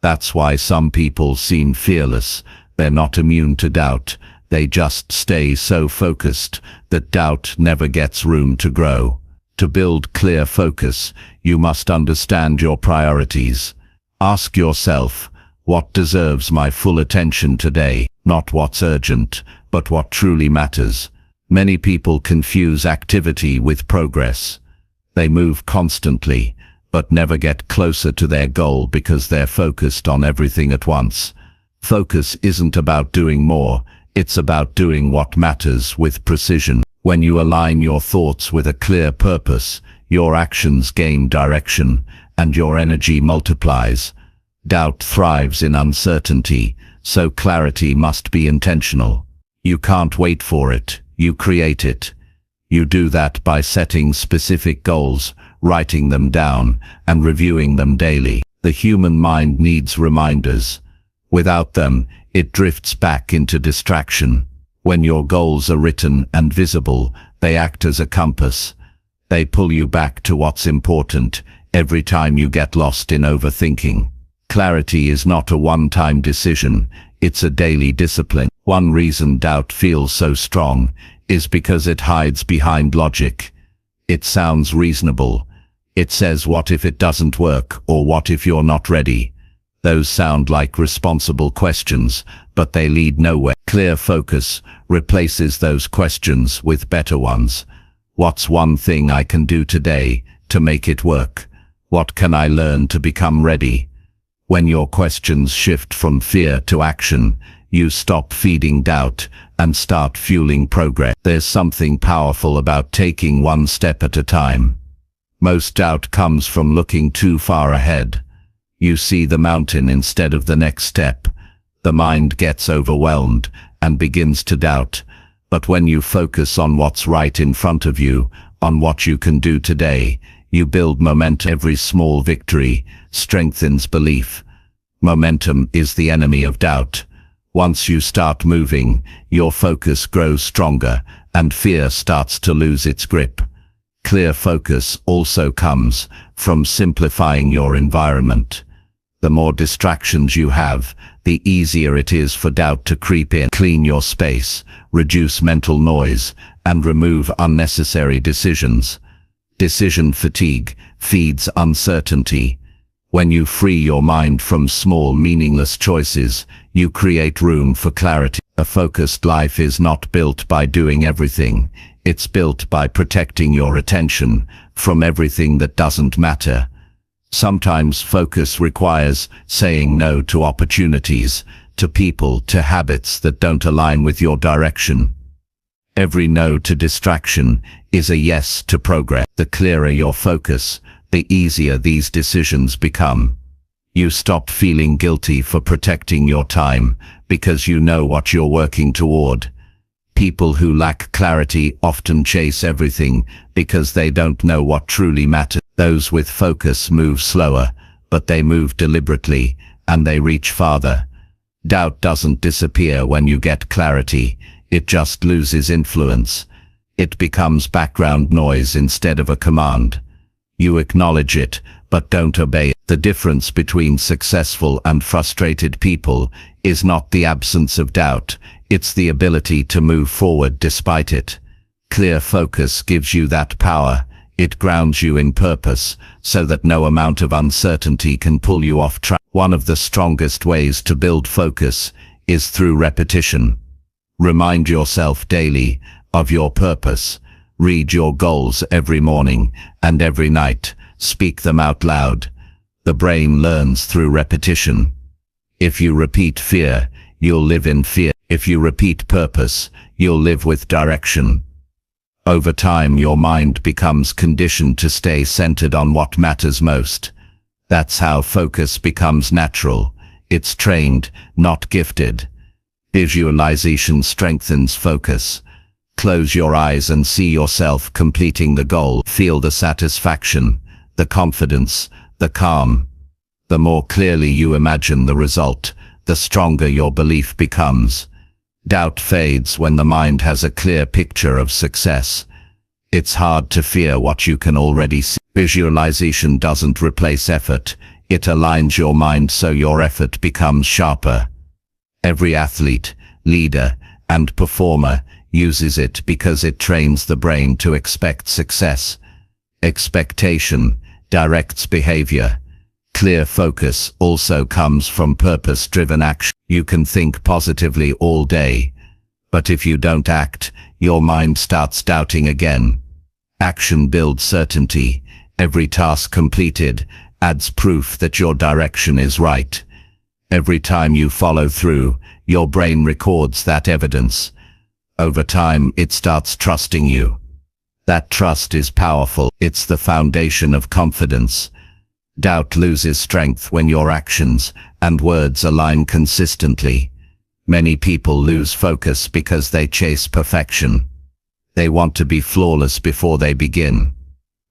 S1: That's why some people seem fearless. They're not immune to doubt. They just stay so focused that doubt never gets room to grow. To build clear focus, you must understand your priorities. Ask yourself, what deserves my full attention today? Not what's urgent, but what truly matters. Many people confuse activity with progress. They move constantly, but never get closer to their goal because they're focused on everything at once. Focus isn't about doing more, it's about doing what matters with precision. When you align your thoughts with a clear purpose, your actions gain direction, and your energy multiplies. Doubt thrives in uncertainty, so clarity must be intentional. You can't wait for it, you create it. You do that by setting specific goals, writing them down, and reviewing them daily. The human mind needs reminders. Without them, it drifts back into distraction. When your goals are written and visible, they act as a compass.
S2: They pull you back to what's important every time you get lost in overthinking. Clarity is not a one-time decision, it's a daily discipline. One reason doubt feels so strong is because it hides behind logic. It sounds reasonable. It says, what if it doesn't work, or what if you're not ready? Those sound like responsible questions, but they lead nowhere. Clear focus replaces those questions with better ones. What's one thing I can do today to make it work? What can I learn to become ready? When your questions shift from fear to action, you stop feeding doubt and start fueling progress. There's something powerful about taking one step at a time. Most doubt comes from looking too far ahead. You see the mountain instead of the next step. The mind gets overwhelmed and begins to doubt. But when you focus on what's right in front of you, on what you can do today, you build momentum. Every small victory strengthens belief. Momentum is the enemy of doubt. Once you start moving, your focus grows stronger and fear starts to lose its grip. Clear focus also comes from simplifying your environment. The more distractions you have, the easier it is for doubt to creep in. Clean your space, reduce mental noise, and remove unnecessary decisions. Decision fatigue feeds uncertainty. When you free your mind from small, meaningless choices, you create room for clarity. A focused life is not built by doing everything. It's built by protecting your attention from everything that doesn't matter. Sometimes focus requires saying no to opportunities, to people, to habits that don't align with your direction. Every no to distraction is a yes to progress. The clearer your focus, the easier these decisions become. You stop feeling guilty for protecting your time because you know what you're working toward. People who lack clarity often chase everything because they don't know what truly matters. Those with focus move slower, but they move deliberately, and they reach farther. Doubt doesn't disappear when you get clarity, it just loses influence. It becomes background noise instead of a command. You acknowledge it, but don't obey it. The difference between successful and frustrated people is not the absence of doubt, it's the ability to move forward despite it. Clear focus gives you that power. It grounds you in purpose, so that no amount of uncertainty can pull you off track. One of the strongest ways to build focus is through repetition. Remind yourself daily of your purpose. Read your goals every morning and every night. Speak them out loud. The brain learns through repetition. If you repeat fear, you'll live in fear. If you repeat purpose, you'll live with direction. Over time, your mind becomes conditioned to stay centered on what matters most. That's how focus becomes natural. It's trained, not gifted. Visualization strengthens focus. Close your eyes and see yourself completing the goal. Feel the satisfaction, the confidence, the calm. The more clearly you imagine the result, the stronger your belief becomes. Doubt fades when the mind has a clear picture of success. It's hard to fear what you can already see. Visualization doesn't replace effort. It aligns your mind so your effort becomes sharper. Every athlete, leader, and performer uses it because it trains the brain to expect success. Expectation directs behavior. Clear focus also comes from purpose-driven action. You can think positively all day, but if you don't act, your mind starts doubting again. Action builds certainty. Every task completed adds proof that your direction is right. Every time you follow through, your brain records that evidence. Over time, it starts trusting you. That trust is powerful. It's the foundation of confidence. Doubt loses strength when your actions and words align consistently. Many people lose focus because they chase perfection. They want to be flawless before they begin.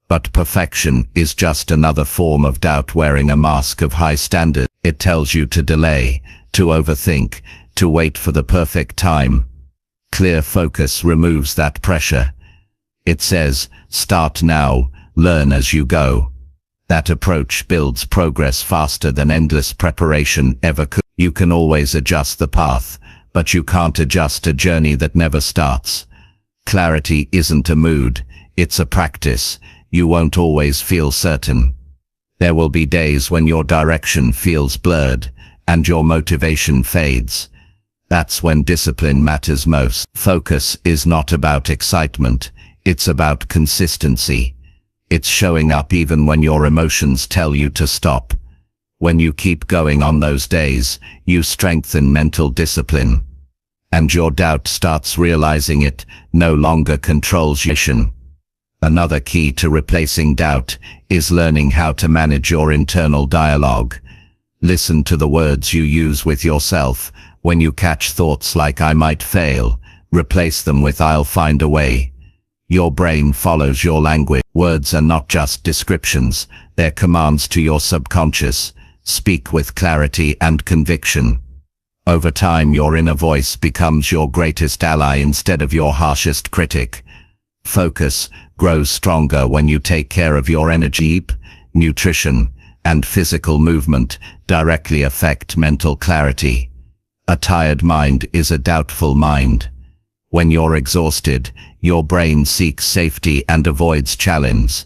S2: But perfection is just another form of doubt wearing a mask of high standard. It tells you to delay, to overthink, to wait for the perfect time. Clear focus removes that pressure. It says, start now, learn as you go. That approach builds progress faster than endless preparation ever could. You can always adjust the path, but you can't adjust a journey that never starts. Clarity isn't a mood, it's a practice. You won't always feel certain. There will be days when your direction feels blurred, and your motivation fades. That's when discipline matters most. Focus is not about excitement, it's about consistency. It's showing up even when your emotions tell you to stop. When you keep going on those days, you strengthen mental discipline. And your doubt starts realizing it no longer controls your mission. Another key to replacing doubt is learning how to manage your internal dialogue. Listen to the words you use with yourself. When you catch thoughts like "I might fail," replace them with "I'll find a way." Your brain follows your language. Words are not just descriptions, they're commands to your subconscious. Speak with clarity and conviction. Over time, your inner voice becomes your greatest ally instead of your harshest critic. Focus grows stronger when you take care of your energy. Nutrition and physical movement directly affect mental clarity. A tired mind is a doubtful mind. When you're exhausted, your brain seeks safety and avoids challenge.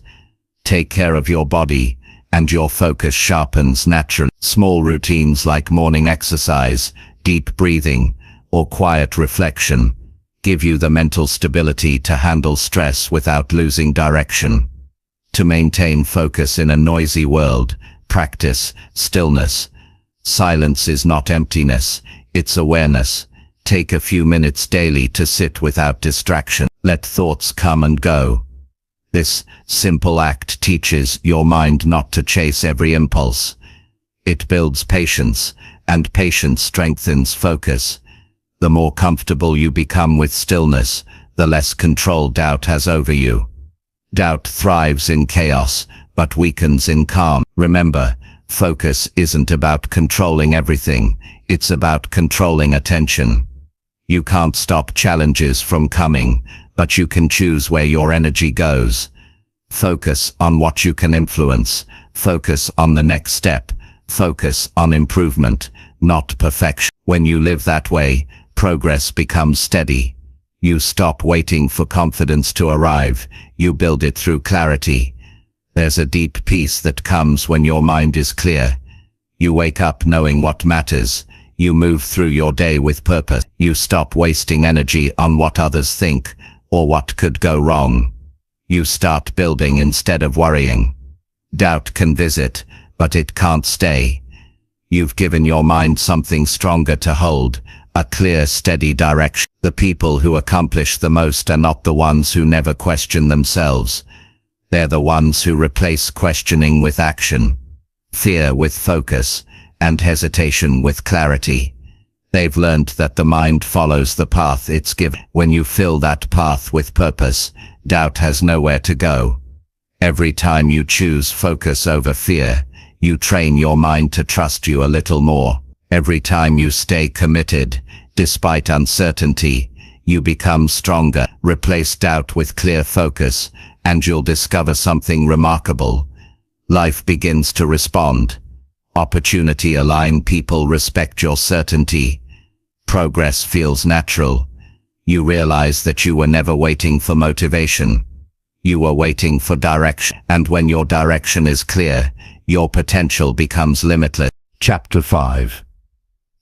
S2: Take care of your body, and your focus sharpens naturally. Small routines like morning exercise, deep breathing, or quiet reflection give you the mental stability to handle stress without losing direction. To maintain focus in a noisy world, practice stillness. Silence is not emptiness, it's awareness. Take a few minutes daily to sit without distraction. Let thoughts come and go. This simple act teaches your mind not to chase every impulse. It builds patience, and patience strengthens focus. The more comfortable you become with stillness, the less control doubt has over you. Doubt thrives in chaos, but weakens in calm. Remember, focus isn't about controlling everything, it's about controlling attention. You can't stop challenges from coming, but you can choose where your energy goes. Focus on what you can influence. Focus on the next step. Focus on improvement, not perfection. When you live that way, progress becomes steady. You stop waiting for confidence to arrive. You build it through clarity. There's a deep peace that comes when your mind is clear. You wake up knowing what matters. You move through your day with purpose. You stop wasting energy on what others think or what could go wrong. You start building instead of worrying. Doubt can visit, but it can't stay. You've given your mind something stronger to hold, a clear, steady direction. The people who accomplish the most are not the ones who never question themselves. They're the ones who replace questioning with action, fear with focus, and hesitation with clarity. They've learned that the mind follows the path it's given. When you fill that path with purpose, doubt has nowhere to go. Every time you choose focus over fear, you train your mind to trust you a little more. Every time you stay committed, despite uncertainty, you become stronger. Replace doubt with clear focus, and you'll discover something remarkable. Life begins to respond. Opportunity align. People respect your certainty. Progress feels natural. You realize that you were never waiting for motivation. You were waiting for direction. And when your direction is clear, your potential becomes limitless.
S1: Chapter 5.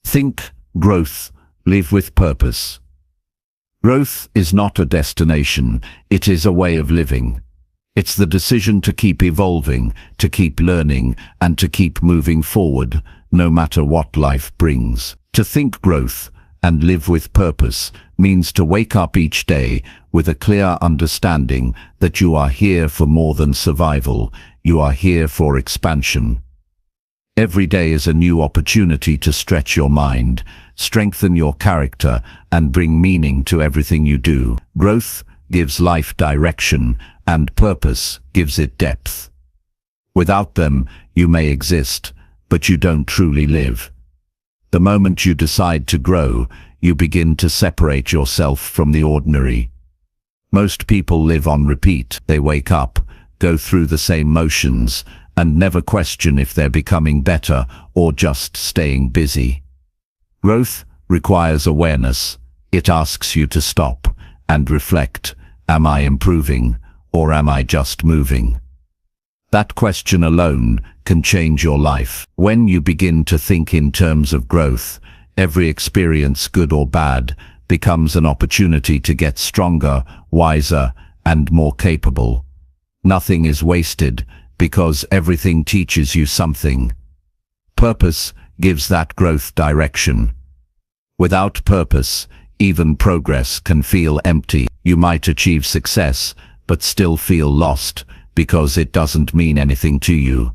S1: Think, growth, live with purpose. Growth is not a destination, it is a way of living. It's the decision to keep evolving, to keep learning, and to keep moving forward, no matter what life brings. To think growth and live with purpose means to wake up each day with a clear understanding that you are here for more than survival, you are here for expansion. Every day is a new opportunity to stretch your mind, strengthen your character, and bring meaning to everything you do. Growth gives life direction, and purpose gives it depth. Without them, you may exist, but you don't truly live. The moment you decide to grow, you begin to separate yourself from the ordinary.
S2: Most people live on repeat. They wake up, go through the same motions, and never question if they're becoming better or just staying busy. Growth requires awareness. It asks you to stop and reflect. Am I improving, or am I just moving? That question alone can change your life. When you begin to think in terms of growth, every experience, good or bad, becomes an opportunity to get stronger, wiser, and more capable. Nothing is wasted because everything teaches you something. Purpose gives that growth direction. Without purpose, even progress can feel empty. You might achieve success, but still feel lost because it doesn't mean anything to you.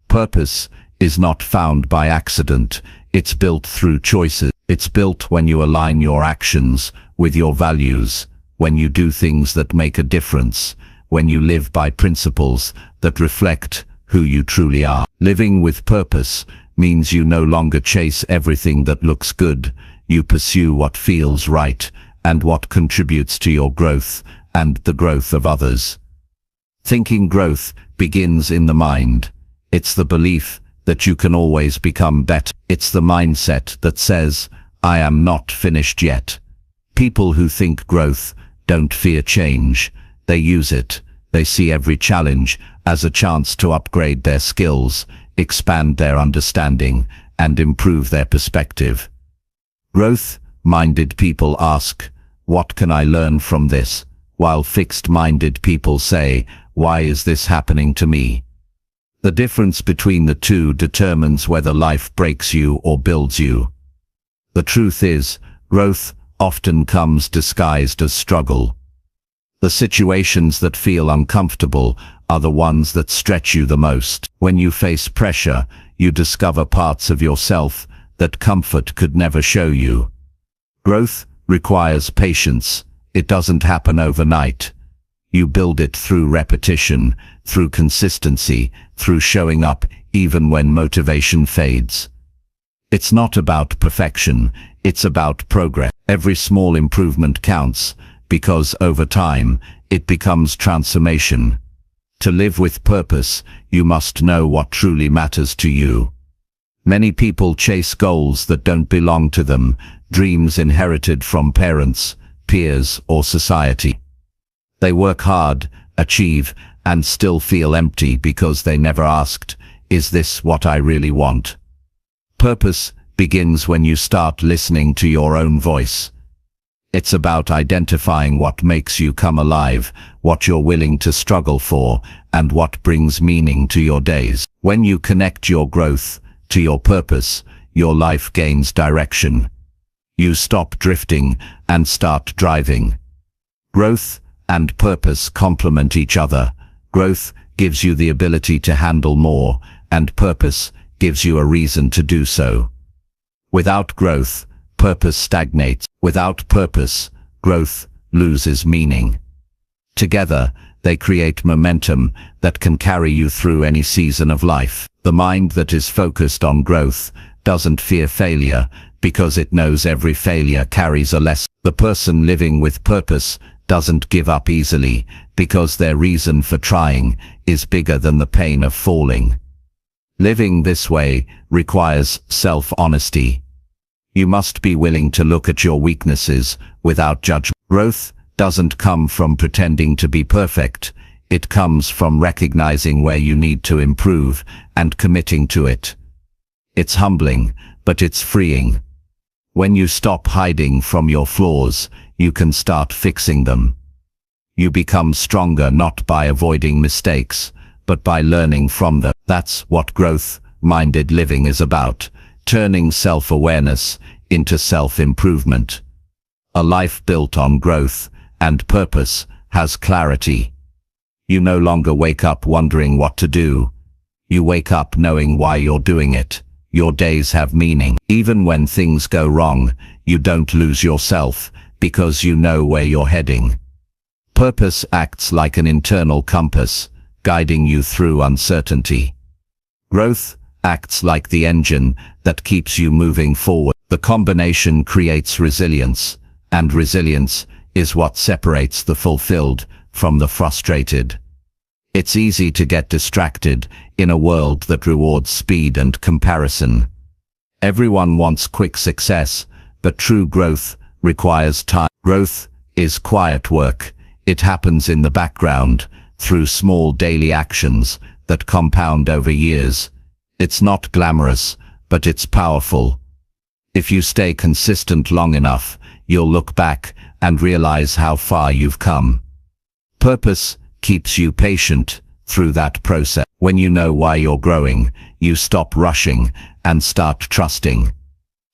S2: Purpose is not found by accident. It's built through choices. It's built when you align your actions with your values, when you do things that make a difference, when you live by principles that reflect who you truly are. Living with purpose means you no longer chase everything that looks good. You pursue what feels right and what contributes to your growth and the growth of others. Thinking growth begins in the mind. It's the belief that you can always become better. It's the mindset that says, I am not finished yet. People who think growth don't fear change. They use it. They see every challenge as a chance to upgrade their skills, expand their understanding, and improve their perspective. Growth-minded people ask, what can I learn from this? While fixed-minded people say, why is this happening to me? The difference between the two determines whether life breaks you or builds you. The truth is, growth often comes disguised as struggle. The situations that feel uncomfortable are the ones that stretch you the most. When you face pressure, you discover parts of yourself that comfort could never show you. Growth requires patience. It doesn't happen overnight. You build it through repetition, through consistency, through showing up even when motivation fades. It's not about perfection, it's about progress. Every small improvement counts, because over time, it becomes transformation. To live with purpose, you must know what truly matters to you. Many people chase goals that don't belong to them, dreams inherited from parents, peers, or society. They work hard, achieve, and still feel empty because they never asked, is this what I really want? Purpose begins when you start listening to your own voice. It's about identifying what makes you come alive, what you're willing to struggle for, and what brings meaning to your days. When you connect your growth to your purpose, your life gains direction. You stop drifting and start driving. Growth and purpose complement each other. Growth gives you the ability to handle more, and purpose gives you a reason to do so. Without growth, purpose stagnates. Without purpose, growth loses meaning. Together, they create momentum that can carry you through any season of life. The mind that is focused on growth doesn't fear failure because it knows every failure carries a lesson. The person living with purpose doesn't give up easily because their reason for trying is bigger than the pain of falling. Living this way requires self-honesty. You must be willing to look at your weaknesses without judgment. Growth doesn't come from pretending to be perfect. It comes from recognizing where you need to improve and committing to it. It's humbling, but it's freeing. When you stop hiding from your flaws, you can start fixing them. You become stronger not by avoiding mistakes, but by learning from them. That's what growth-minded living is about, turning self-awareness into self-improvement. A life built on growth and purpose has clarity. You no longer wake up wondering what to do. You wake up knowing why you're doing it. Your days have meaning. Even when things go wrong, you don't lose yourself because you know where you're heading. Purpose acts like an internal compass, guiding you through uncertainty. Growth acts like the engine that keeps you moving forward. The combination creates resilience, and resilience is what separates the fulfilled from the frustrated. It's easy to get distracted in a world that rewards speed and comparison. Everyone wants quick success, but true growth requires time. Growth is quiet work. It happens in the background, through small daily actions that compound over years. It's not glamorous, but it's powerful. If you stay consistent long enough, you'll look back and realize how far you've come. Purpose keeps you patient through that process. When you know why you're growing, you stop rushing and start trusting.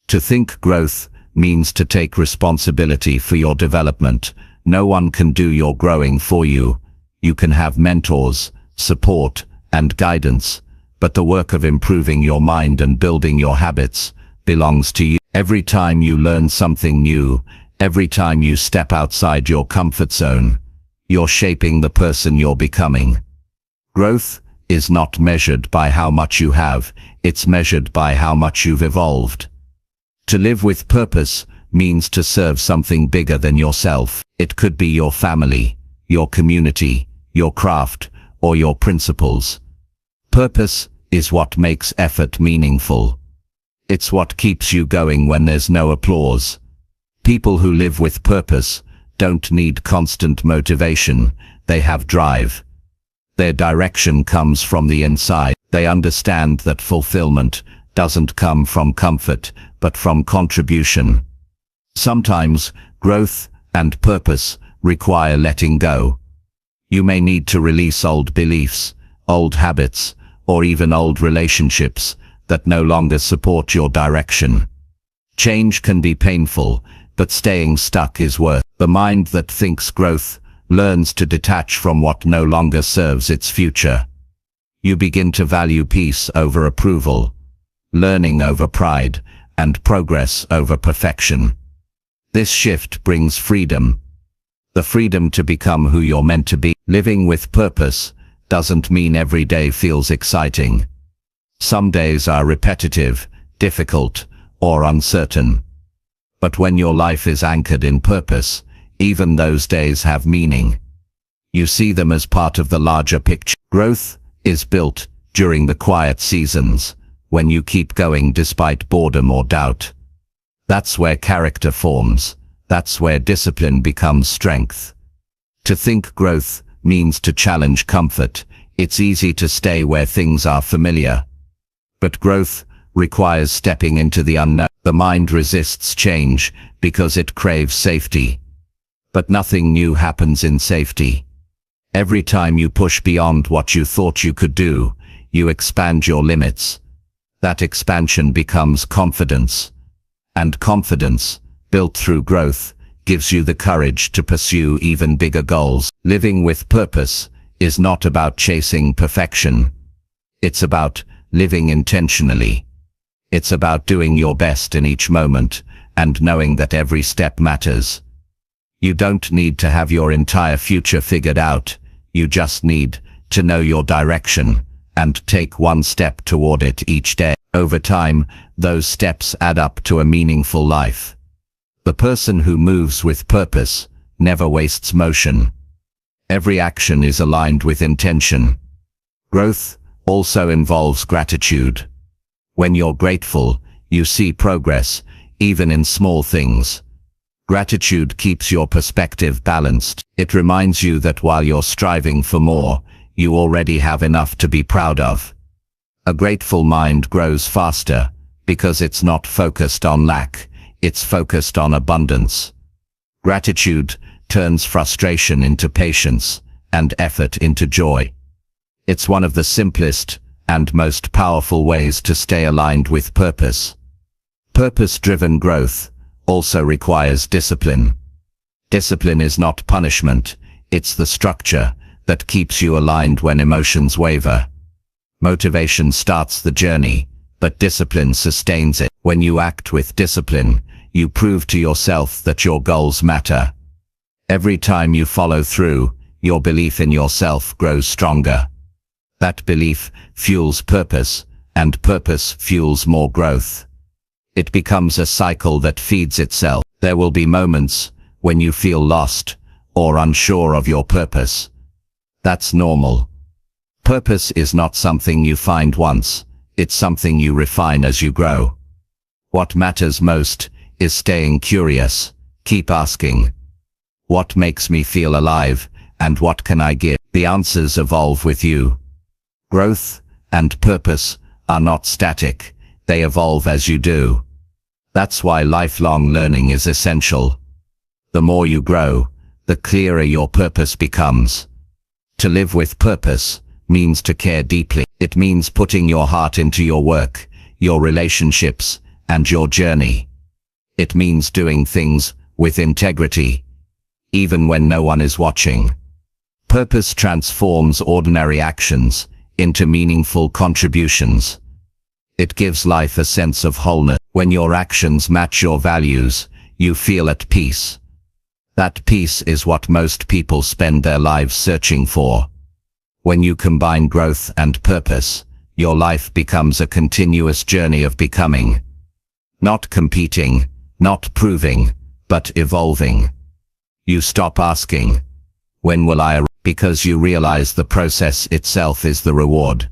S2: To think growth means to take responsibility for your development. No one can do your growing for you. You can have mentors, support, and guidance, but the work of improving your mind and building your habits belongs to you. Every time you learn something new, every time you step outside your comfort zone, you're shaping the person you're becoming. Growth is not measured by how much you have, it's measured by how much you've evolved. To live with purpose means to serve something bigger than yourself. It could be your family, your community, your craft, or your principles. Purpose is what makes effort meaningful. It's what keeps you going when there's no applause. People who live with purpose don't need constant motivation, they have drive. Their direction comes from the inside. They understand that fulfillment doesn't come from comfort, but from contribution. Sometimes, growth and purpose require letting go. You may need to release old beliefs, old habits, or even old relationships that no longer support your direction. Change can be painful, but staying stuck is worth. The mind that thinks growth learns to detach from what no longer serves its future. You begin to value peace over approval, learning over pride, and progress over perfection. This shift brings freedom. The freedom to become who you're meant to be. Living with purpose doesn't mean every day feels exciting. Some days are repetitive, difficult, or uncertain. But when your life is anchored in purpose, even those days have meaning. You see them as part of the larger picture. Growth is built during the quiet seasons, when you keep going despite boredom or doubt. That's where character forms. That's where discipline becomes strength. To think growth means to challenge comfort. It's easy to stay where things are familiar. But growth requires stepping into the unknown. The mind resists change because it craves safety. But nothing new happens in safety. Every time you push beyond what you thought you could do, you expand your limits. That expansion becomes confidence. And confidence, built through growth, gives you the courage to pursue even bigger goals. Living with purpose is not about chasing perfection. It's about living intentionally. It's about doing your best in each moment and knowing that every step matters. You don't need to have your entire future figured out. You just need to know your direction and take one step toward it each day. Over time, those steps add up to a meaningful life. The person who moves with purpose never wastes motion. Every action is aligned with intention. Growth also involves gratitude. When you're grateful, you see progress, even in small things. Gratitude keeps your perspective balanced. It reminds you that while you're striving for more, you already have enough to be proud of. A grateful mind grows faster because it's not focused on lack, it's focused on abundance. Gratitude turns frustration into patience and effort into joy. It's one of the simplest and most powerful ways to stay aligned with purpose. Purpose-driven growth also requires discipline. Discipline is not punishment, it's the structure that keeps you aligned when emotions waver. Motivation starts the journey, but discipline sustains it. When you act with discipline, you prove to yourself that your goals matter. Every time you follow through, your belief in yourself grows stronger. That belief fuels purpose, and purpose fuels more growth. It becomes a cycle that feeds itself. There will be moments when you feel lost or unsure of your purpose. That's normal. Purpose is not something you find once, it's something you refine as you grow. What matters most is staying curious, keep asking, what makes me feel alive, and what can I give? The answers evolve with you. Growth and purpose are not static, they evolve as you do. That's why lifelong learning is essential. The more you grow, the clearer your purpose becomes. To live with purpose means to care deeply. It means putting your heart into your work, your relationships, and your journey. It means doing things with integrity, even when no one is watching. Purpose transforms ordinary actions into meaningful contributions. It gives life a sense of wholeness. When your actions match your values, you feel at peace. That peace is what most people spend their lives searching for. When you combine growth and purpose, your life becomes a continuous journey of becoming. Not competing, not proving, but evolving. You stop asking, when will I arrive? Because you realize the process itself is the reward.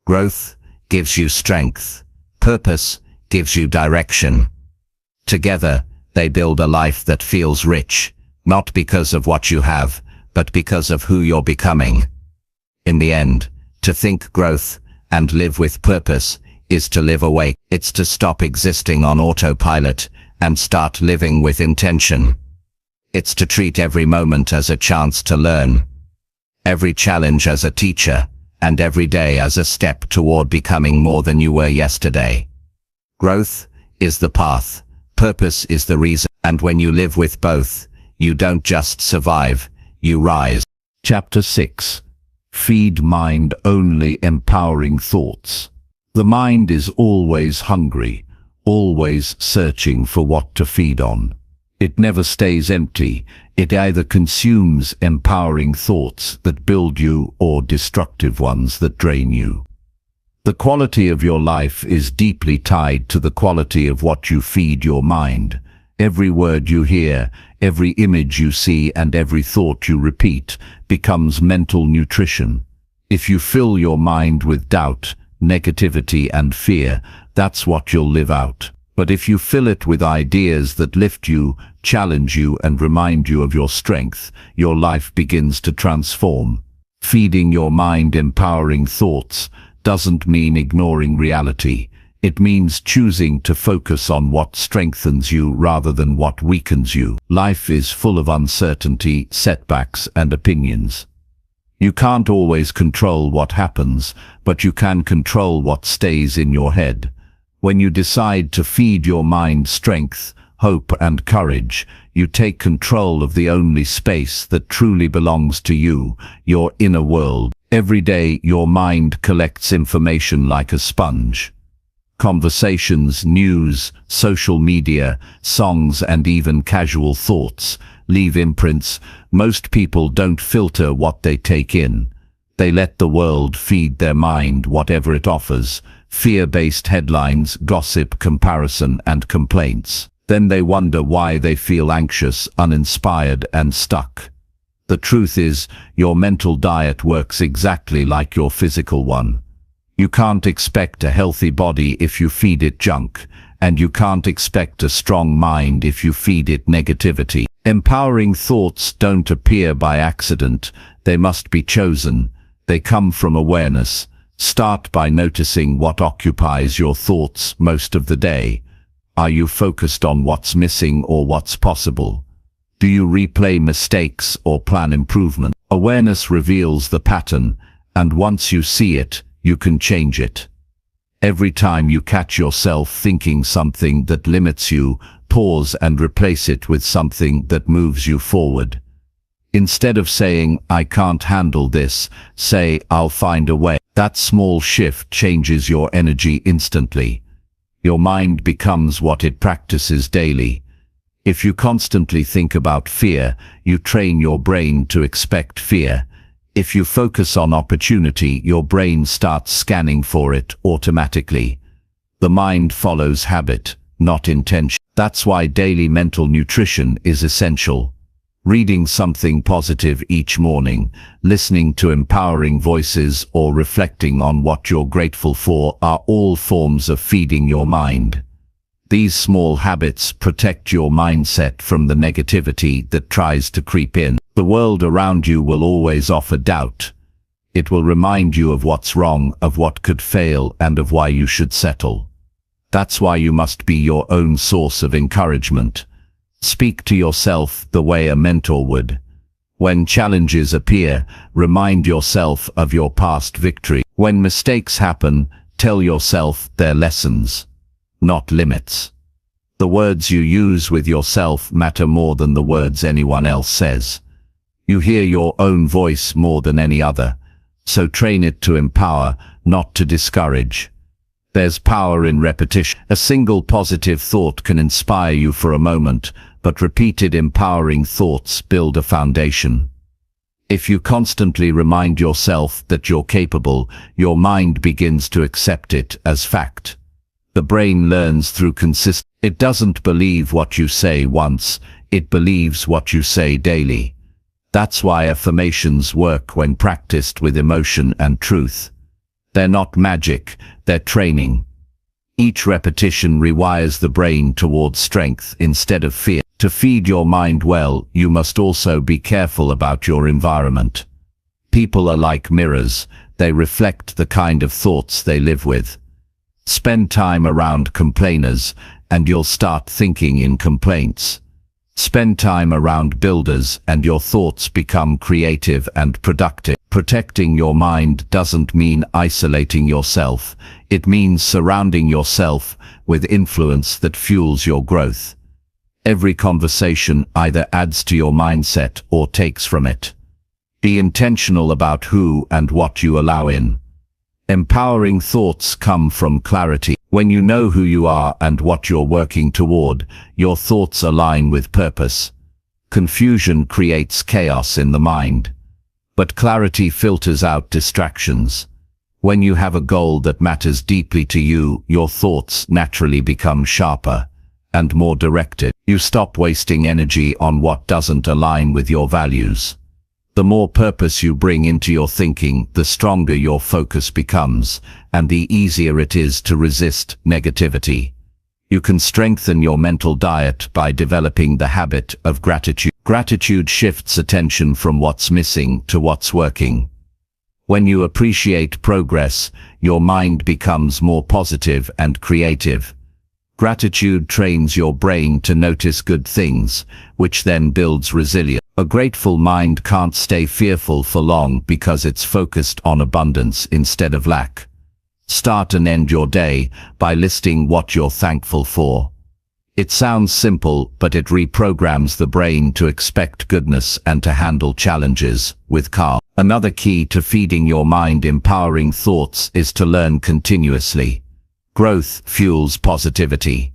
S2: Growth gives you strength. Purpose gives you direction. Together, they build a life that feels rich, not because of what you have, but because of who you're becoming. In the end, to think growth and live with purpose is to live awake. It's to stop existing on autopilot and start living with intention. It's to treat every moment as a chance to learn, every challenge as a teacher, and every day as a step toward becoming more than you were yesterday. Growth is the path, purpose is the reason, and when you live with both, you don't just survive, you rise.
S1: Chapter 6. Feed mind only empowering thoughts. The mind is always hungry, always searching for what to feed on. It never stays empty. It either consumes empowering thoughts that build you or destructive ones that drain you. The quality of your life is deeply tied to the quality of what you feed your mind. Every word you hear, every image you see, and every thought you repeat becomes mental nutrition. If you fill your mind with doubt, negativity, and fear, that's what you'll live out. But if you fill it with ideas that lift you, challenge you, and remind you of your strength, your life begins to transform. Feeding your mind empowering thoughts doesn't mean ignoring reality. It means choosing to focus on what strengthens you rather than what weakens you. Life is full of uncertainty, setbacks, and opinions. You can't always control what happens, but you can control what stays in your head. When you decide to feed your mind strength, hope, and courage, you take control of the only space that truly belongs to you, your inner world. Every day, your mind collects information like a sponge. Conversations, news, social media, songs, and even casual thoughts leave imprints. Most people don't filter what they take in. They let the world feed their mind whatever it offers: fear-based headlines, gossip, comparison, and complaints. Then they wonder why they feel anxious, uninspired, and stuck. The truth is, your mental diet works exactly like your physical one. You can't expect a healthy body if you feed it junk, and you can't expect a strong mind if you feed it negativity. Empowering thoughts don't appear by accident. They must be chosen. They come from awareness. Start by noticing what occupies your thoughts most of the day. Are you focused on what's missing or what's possible? Do you replay mistakes or plan improvement? Awareness reveals the pattern, and once you see it, you can change it. Every time you catch yourself thinking something that limits you, pause and replace it with something that moves you forward. Instead of saying, "I can't handle this," say, "I'll find a way." That small shift changes your energy instantly. Your mind becomes what it practices daily. If you constantly think about fear, you train your brain to expect fear. If you focus on opportunity, your brain starts scanning for it automatically. The mind follows habit, not intention.
S2: That's why daily mental nutrition is essential. Reading something positive each morning, listening to empowering voices, or reflecting on what you're grateful for are all forms of feeding your mind. These small habits protect your mindset from the negativity that tries to creep in. The world around you will always offer doubt. It will remind you of what's wrong, of what could fail, and of why you should settle. That's why you must be your own source of encouragement. Speak to yourself the way a mentor would. When challenges appear, remind yourself of your past victory. When mistakes happen, tell yourself they're lessons, not limits. The words you use with yourself matter more than the words anyone else says. You hear your own voice more than any other, so train it to empower, not to discourage. There's power in repetition. A single positive thought can inspire you for a moment, but repeated empowering thoughts build a foundation. If you constantly remind yourself that you're capable, your mind begins to accept it as fact. The brain learns through consistency. It doesn't believe what you say once, it believes what you say daily. That's why affirmations work when practiced with emotion and truth. They're not magic, they're training. Each repetition rewires the brain towards strength instead of fear. To feed your mind well, you must also be careful about your environment. People are like mirrors, they reflect the kind of thoughts they live with. Spend time around complainers, and you'll start thinking in complaints. Spend time around builders, and your thoughts become creative and productive. Protecting your mind doesn't mean isolating yourself. It means surrounding yourself with influence that fuels your growth. Every conversation either adds to your mindset or takes from it. Be intentional about who and what you allow in. Empowering thoughts come from clarity. When you know who you are and what you're working toward, your thoughts align with purpose. Confusion creates chaos in the mind, but clarity filters out distractions. When you have a goal that matters deeply to you, your thoughts naturally become sharper and more directed. You stop wasting energy on what doesn't align with your values. The more purpose you bring into your thinking, the stronger your focus becomes, and the easier it is to resist negativity. You can strengthen your mental diet by developing the habit of gratitude. Gratitude shifts attention from what's missing to what's working. When you appreciate progress, your mind becomes more positive and creative. Gratitude trains your brain to notice good things, which then builds resilience. A grateful mind can't stay fearful for long because it's focused on abundance instead of lack. Start and end your day by listing what you're thankful for. It sounds simple, but it reprograms the brain to expect goodness and to handle challenges with calm. Another key to feeding your mind empowering thoughts is to learn continuously. Growth fuels positivity.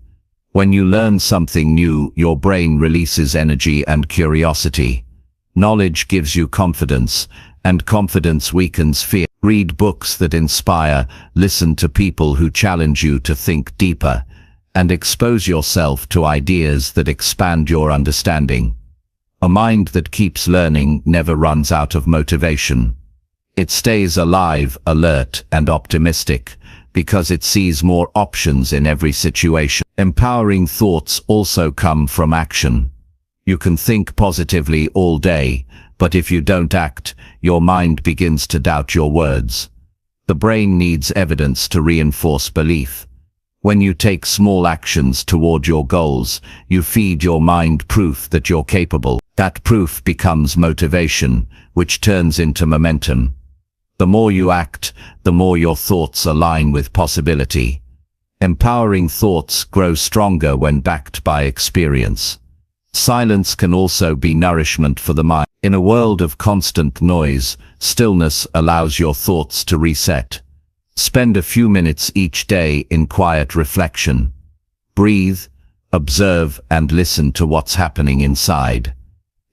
S2: When you learn something new, your brain releases energy and curiosity. Knowledge gives you confidence, and confidence weakens fear. Read books that inspire, listen to people who challenge you to think deeper, and expose yourself to ideas that expand your understanding. A mind that keeps learning never runs out of motivation. It stays alive, alert, and optimistic, because it sees more options in every situation. Empowering thoughts also come from action. You can think positively all day, but if you don't act, your mind begins to doubt your words. The brain needs evidence to reinforce belief. When you take small actions toward your goals, you feed your mind proof that you're capable. That proof becomes motivation, which turns into momentum. The more you act, the more your thoughts align with possibility. Empowering thoughts grow stronger when backed by experience. Silence can also be nourishment for the mind. In a world of constant noise, stillness allows your thoughts to reset. Spend a few minutes each day in quiet reflection. Breathe, observe, and listen to what's happening inside.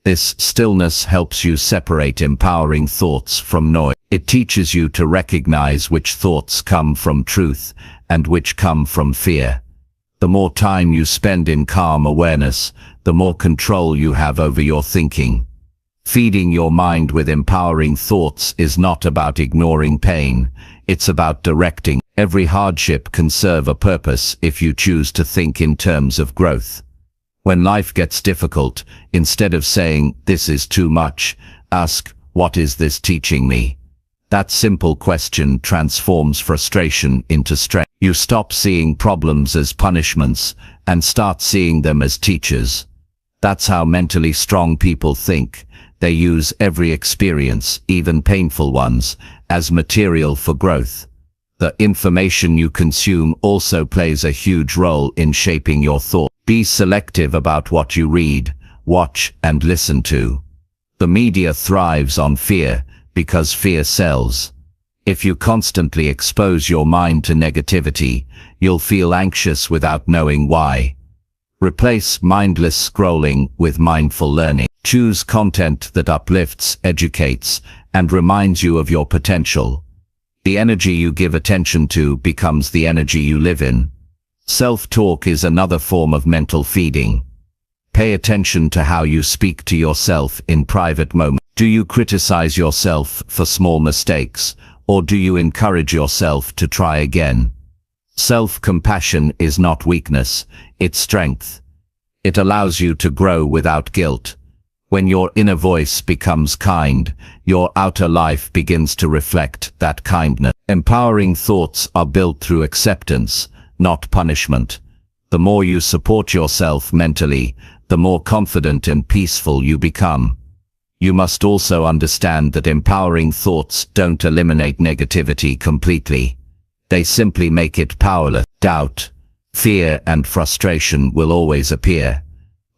S2: This stillness helps you separate empowering thoughts from noise. It teaches you to recognize which thoughts come from truth and which come from fear. The more time you spend in calm awareness, the more control you have over your thinking. Feeding your mind with empowering thoughts is not about ignoring pain, it's about directing. Every hardship can serve a purpose if you choose to think in terms of growth. When life gets difficult, instead of saying, "This is too much," ask, "What is this teaching me?" That simple question transforms frustration into strength. You stop seeing problems as punishments and start seeing them as teachers. That's how mentally strong people think. They use every experience, even painful ones, as material for growth. The information you consume also plays a huge role in shaping your thought. Be selective about what you read, watch, and listen to. The media thrives on fear because fear sells. If you constantly expose your mind to negativity, you'll feel anxious without knowing why. Replace mindless scrolling with mindful learning. Choose content that uplifts, educates, and reminds you of your potential. The energy you give attention to becomes the energy you live in. Self-talk is another form of mental feeding. Pay attention to how you speak to yourself in private moments. Do you criticize yourself for small mistakes, or do you encourage yourself to try again? Self-compassion is not weakness, it's strength. It allows you to grow without guilt. When your inner voice becomes kind, your outer life begins to reflect that kindness. Empowering thoughts are built through acceptance, not punishment. The more you support yourself mentally, the more confident and peaceful you become. You must also understand that empowering thoughts don't eliminate negativity completely. They simply make it powerless. Doubt, fear, and frustration will always appear.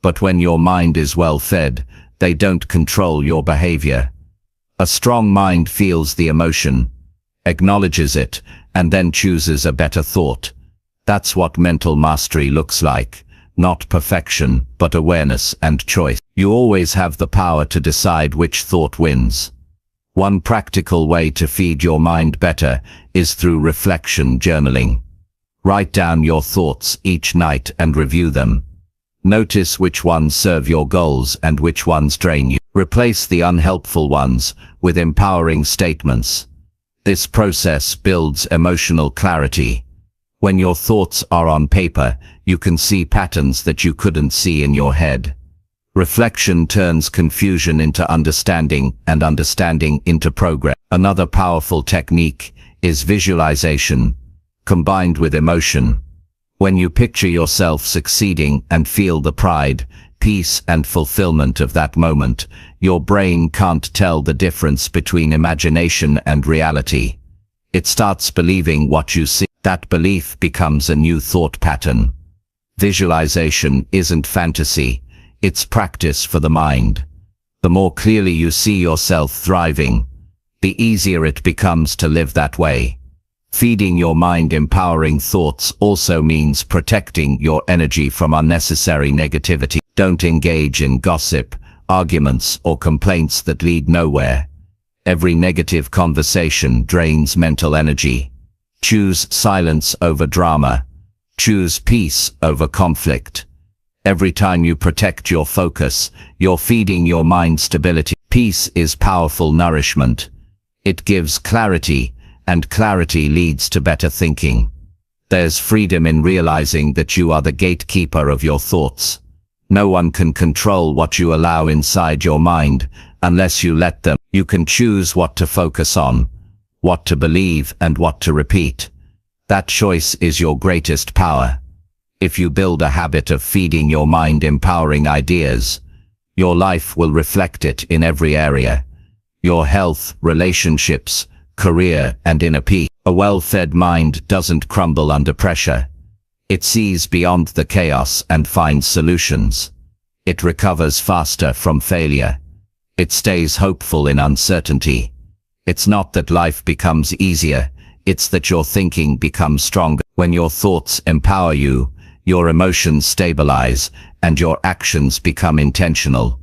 S2: But when your mind is well fed, they don't control your behavior. A strong mind feels the emotion, acknowledges it, and then chooses a better thought. That's what mental mastery looks like. Not perfection, but awareness and choice. You always have the power to decide which thought wins. One practical way to feed your mind better is through reflection journaling. Write down your thoughts each night and review them. Notice which ones serve your goals and which ones drain you. Replace the unhelpful ones with empowering statements. This process builds emotional clarity. When your thoughts are on paper, you can see patterns that you couldn't see in your head. Reflection turns confusion into understanding and understanding into progress. Another powerful technique is visualization, combined with emotion. When you picture yourself succeeding and feel the pride, peace, and fulfillment of that moment, your brain can't tell the difference between imagination and reality. It starts believing what you see. That belief becomes a new thought pattern. Visualization isn't fantasy, it's practice for the mind. The more clearly you see yourself thriving, the easier it becomes to live that way. Feeding your mind empowering thoughts also means protecting your energy from unnecessary negativity. Don't engage in gossip, arguments, or complaints that lead nowhere. Every negative conversation drains mental energy. Choose silence over drama. Choose peace over conflict. Every time you protect your focus, you're feeding your mind stability. Peace is powerful nourishment. It gives clarity, and clarity leads to better thinking. There's freedom in realizing that you are the gatekeeper of your thoughts. No one can control what you allow inside your mind unless you let them. You can choose what to focus on, what to believe, and what to repeat. That choice is your greatest power. If you build a habit of feeding your mind empowering ideas, your life will reflect it in every area. Your health, relationships, career, and inner peace. A well-fed mind doesn't crumble under pressure. It sees beyond the chaos and finds solutions. It recovers faster from failure. It stays hopeful in uncertainty. It's not that life becomes easier, it's that your thinking becomes stronger. When your thoughts empower you, your emotions stabilize, and your actions become intentional.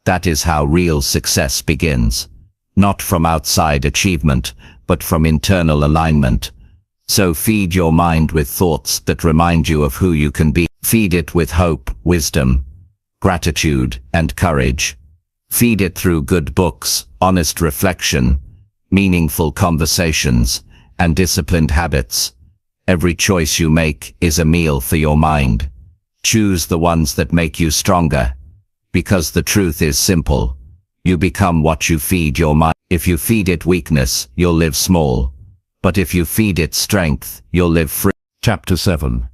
S2: That is how real success begins. Not from outside achievement, but from internal alignment. So feed your mind with thoughts that remind you of who you can be. Feed it with hope, wisdom, gratitude, and courage. Feed it through good books, honest reflection, meaningful conversations, and disciplined habits. Every choice you make is a meal for your mind. Choose the ones that make you stronger. Because the truth is simple. You become what you feed your mind. If you feed it weakness, you'll live small. But if you feed it strength, you'll live free.
S1: Chapter 7.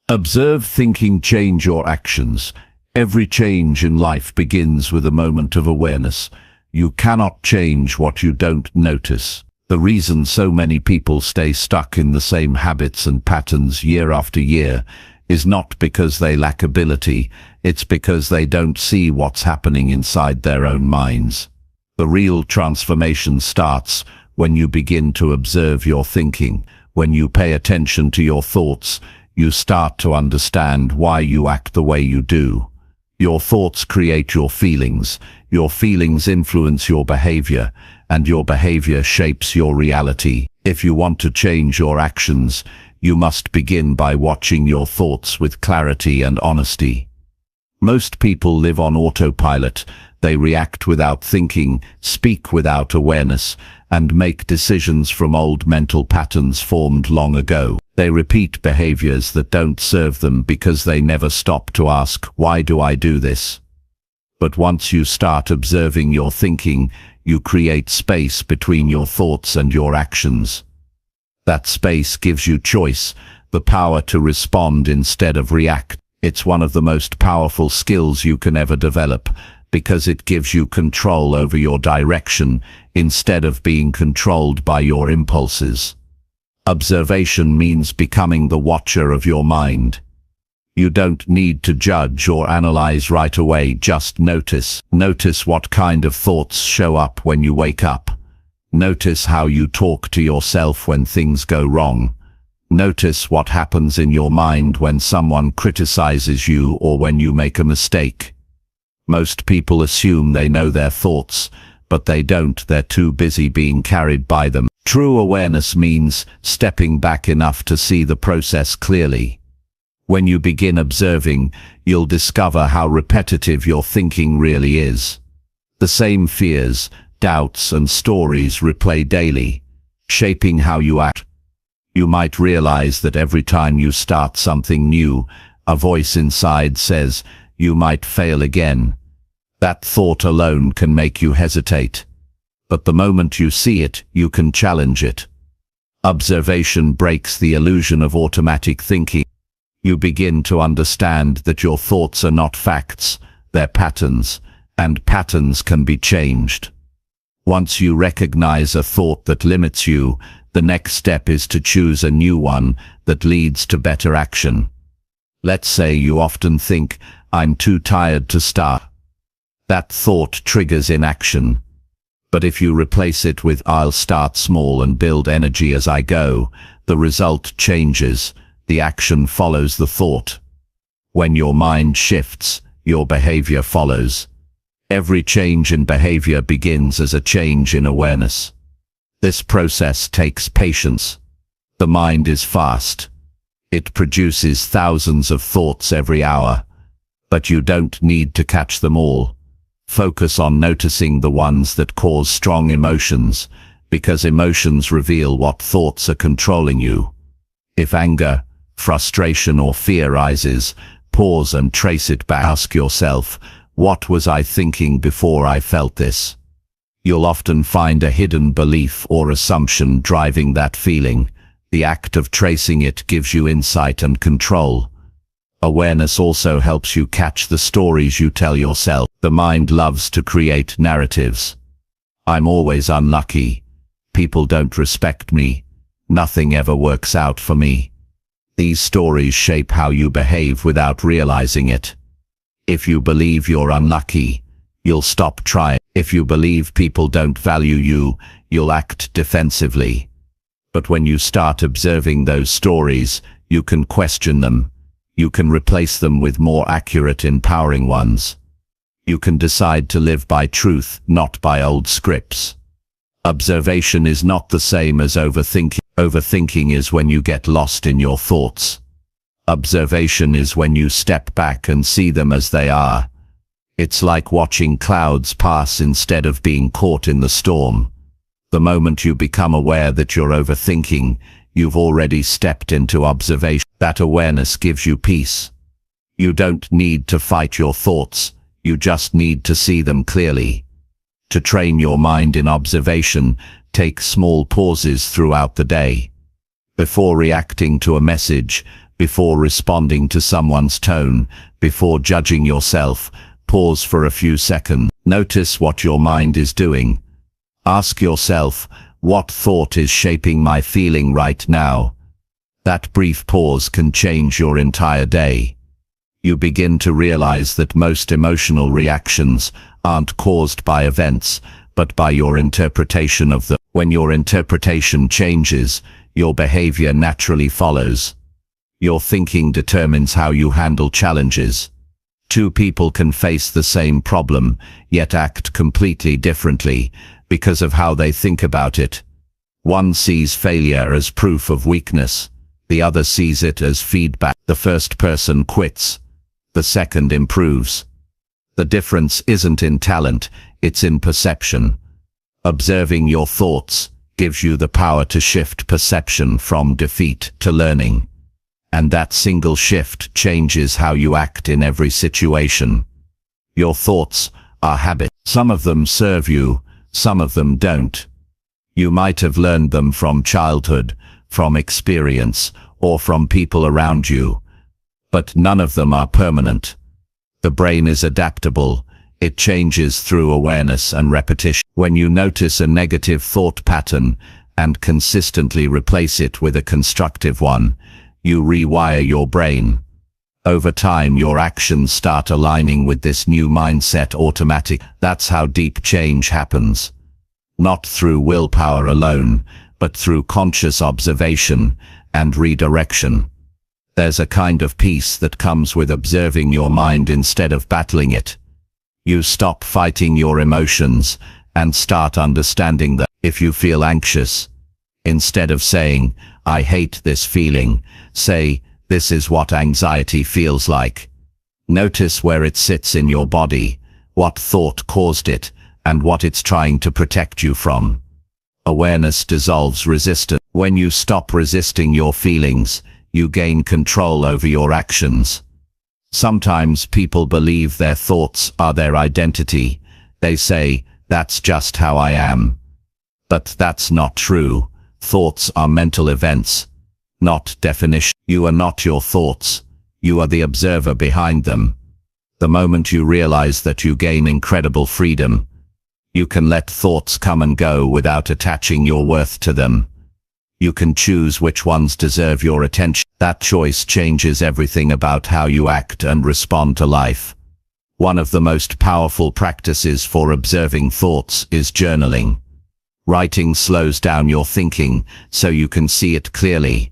S1: Observe thinking change your actions. Every change in life begins with a moment of awareness. You cannot change what you don't notice. The reason so many people stay stuck in the same habits and patterns year after year is not because they lack ability, it's because they don't see what's happening inside their own minds. The real transformation starts when you begin to observe your thinking. When you pay attention to your thoughts, you start to understand why you act the way you do. Your thoughts create your feelings influence your behavior, and your behavior shapes your reality. If you want to change your actions, you must begin by watching your thoughts with clarity and honesty. Most people live on autopilot. They react without thinking, speak without awareness, and make decisions from old mental patterns formed long ago. They repeat behaviors that don't serve them because they never stop to ask, why do I do this? But once you start observing your thinking, you create space between your thoughts and your actions. That space gives you choice, the power to respond instead of react. It's one of the most powerful skills you can ever develop, because it gives you control over your direction instead of being controlled by your impulses. Observation means becoming the watcher of your mind. You don't need to judge or analyze right away, just notice. Notice what kind of thoughts show up when you wake up. Notice how you talk to yourself when things go wrong. Notice what happens in your mind when someone criticizes you or when you make a mistake. Most people assume they know their thoughts, but they don't. They're too busy being carried by them. True awareness means stepping back enough to see the process clearly. When you begin observing, you'll discover how repetitive your thinking really is. The same fears, doubts, and stories replay daily, shaping how you act. You might realize that every time you start something new, a voice inside says, you might fail again. That thought alone can make you hesitate. But the moment you see it, you can challenge it. Observation breaks the illusion of automatic thinking. You begin to understand that your thoughts are not facts, they're patterns, and patterns can be changed. Once you recognize a thought that limits you, the next step is to choose a new one that leads to better action. Let's say you often think, I'm too tired to start. That thought triggers inaction. But if you replace it with, I'll start small and build energy as I go, the result changes. The action follows the thought. When your mind shifts, your behavior follows. Every change in behavior begins as a change in awareness. This process takes patience. The mind is fast. It produces thousands of thoughts every hour. But you don't need to catch them all. Focus on noticing the ones that cause strong emotions, because emotions reveal what thoughts are controlling you. If anger, frustration, or fear rises, pause and trace it back. Ask yourself, what was I thinking before I felt this? You'll often find a hidden belief or assumption driving that feeling. The act of tracing it gives you insight and control. Awareness also helps you catch the stories you tell yourself. The mind loves to create narratives. I'm always unlucky. People don't respect me. Nothing ever works out for me. These stories shape how you behave without realizing it. If you believe you're unlucky, you'll stop trying. If you believe people don't value you, you'll act defensively. But when you start observing those stories, you can question them. You can replace them with more accurate, empowering ones. You can decide to live by truth, not by old scripts.
S2: Observation is not the same as overthinking. Overthinking is when you get lost in your thoughts. Observation is when you step back and see them as they are. It's like watching clouds pass instead of being caught in the storm. The moment you become aware that you're overthinking, you've already stepped into observation. That awareness gives you peace. You don't need to fight your thoughts, you just need to see them clearly. To train your mind in observation, take small pauses throughout the day. Before reacting to a message, before responding to someone's tone, before judging yourself, pause for a few seconds. Notice what your mind is doing. Ask yourself, what thought is shaping my feeling right now? That brief pause can change your entire day. You begin to realize that most emotional reactions aren't caused by events, but by your interpretation of them. When your interpretation changes, your behavior naturally follows. Your thinking determines how you handle challenges. Two people can face the same problem, yet act completely differently, because of how they think about it. One sees failure as proof of weakness. The other sees it as feedback. The first person quits. The second improves. The difference isn't in talent, it's in perception. Observing your thoughts gives you the power to shift perception from defeat to learning. And that single shift changes how you act in every situation. Your thoughts are habits. Some of them serve you, some of them don't. You might have learned them from childhood, from experience, or from people around you. But none of them are permanent. The brain is adaptable. It changes through awareness and repetition. When you notice a negative thought pattern and consistently replace it with a constructive one, you rewire your brain. Over time, your actions start aligning with this new mindset automatically. That's how deep change happens. Not through willpower alone, but through conscious observation and redirection. There's a kind of peace that comes with observing your mind instead of battling it. You stop fighting your emotions and start understanding them. If you feel anxious, instead of saying, "I hate this feeling," say, "This is what anxiety feels like." Notice where it sits in your body, what thought caused it, and what it's trying to protect you from. Awareness dissolves resistance. When you stop resisting your feelings, you gain control over your actions. Sometimes people believe their thoughts are their identity. They say, "That's just how I am." But that's not true. Thoughts are mental events, not definition. You are not your thoughts. You are the observer behind them. The moment you realize that, you gain incredible freedom. You can let thoughts come and go without attaching your worth to them. You can choose which ones deserve your attention. That choice changes everything about how you act and respond to life. One of the most powerful practices for observing thoughts is journaling. Writing slows down your thinking so you can see it clearly.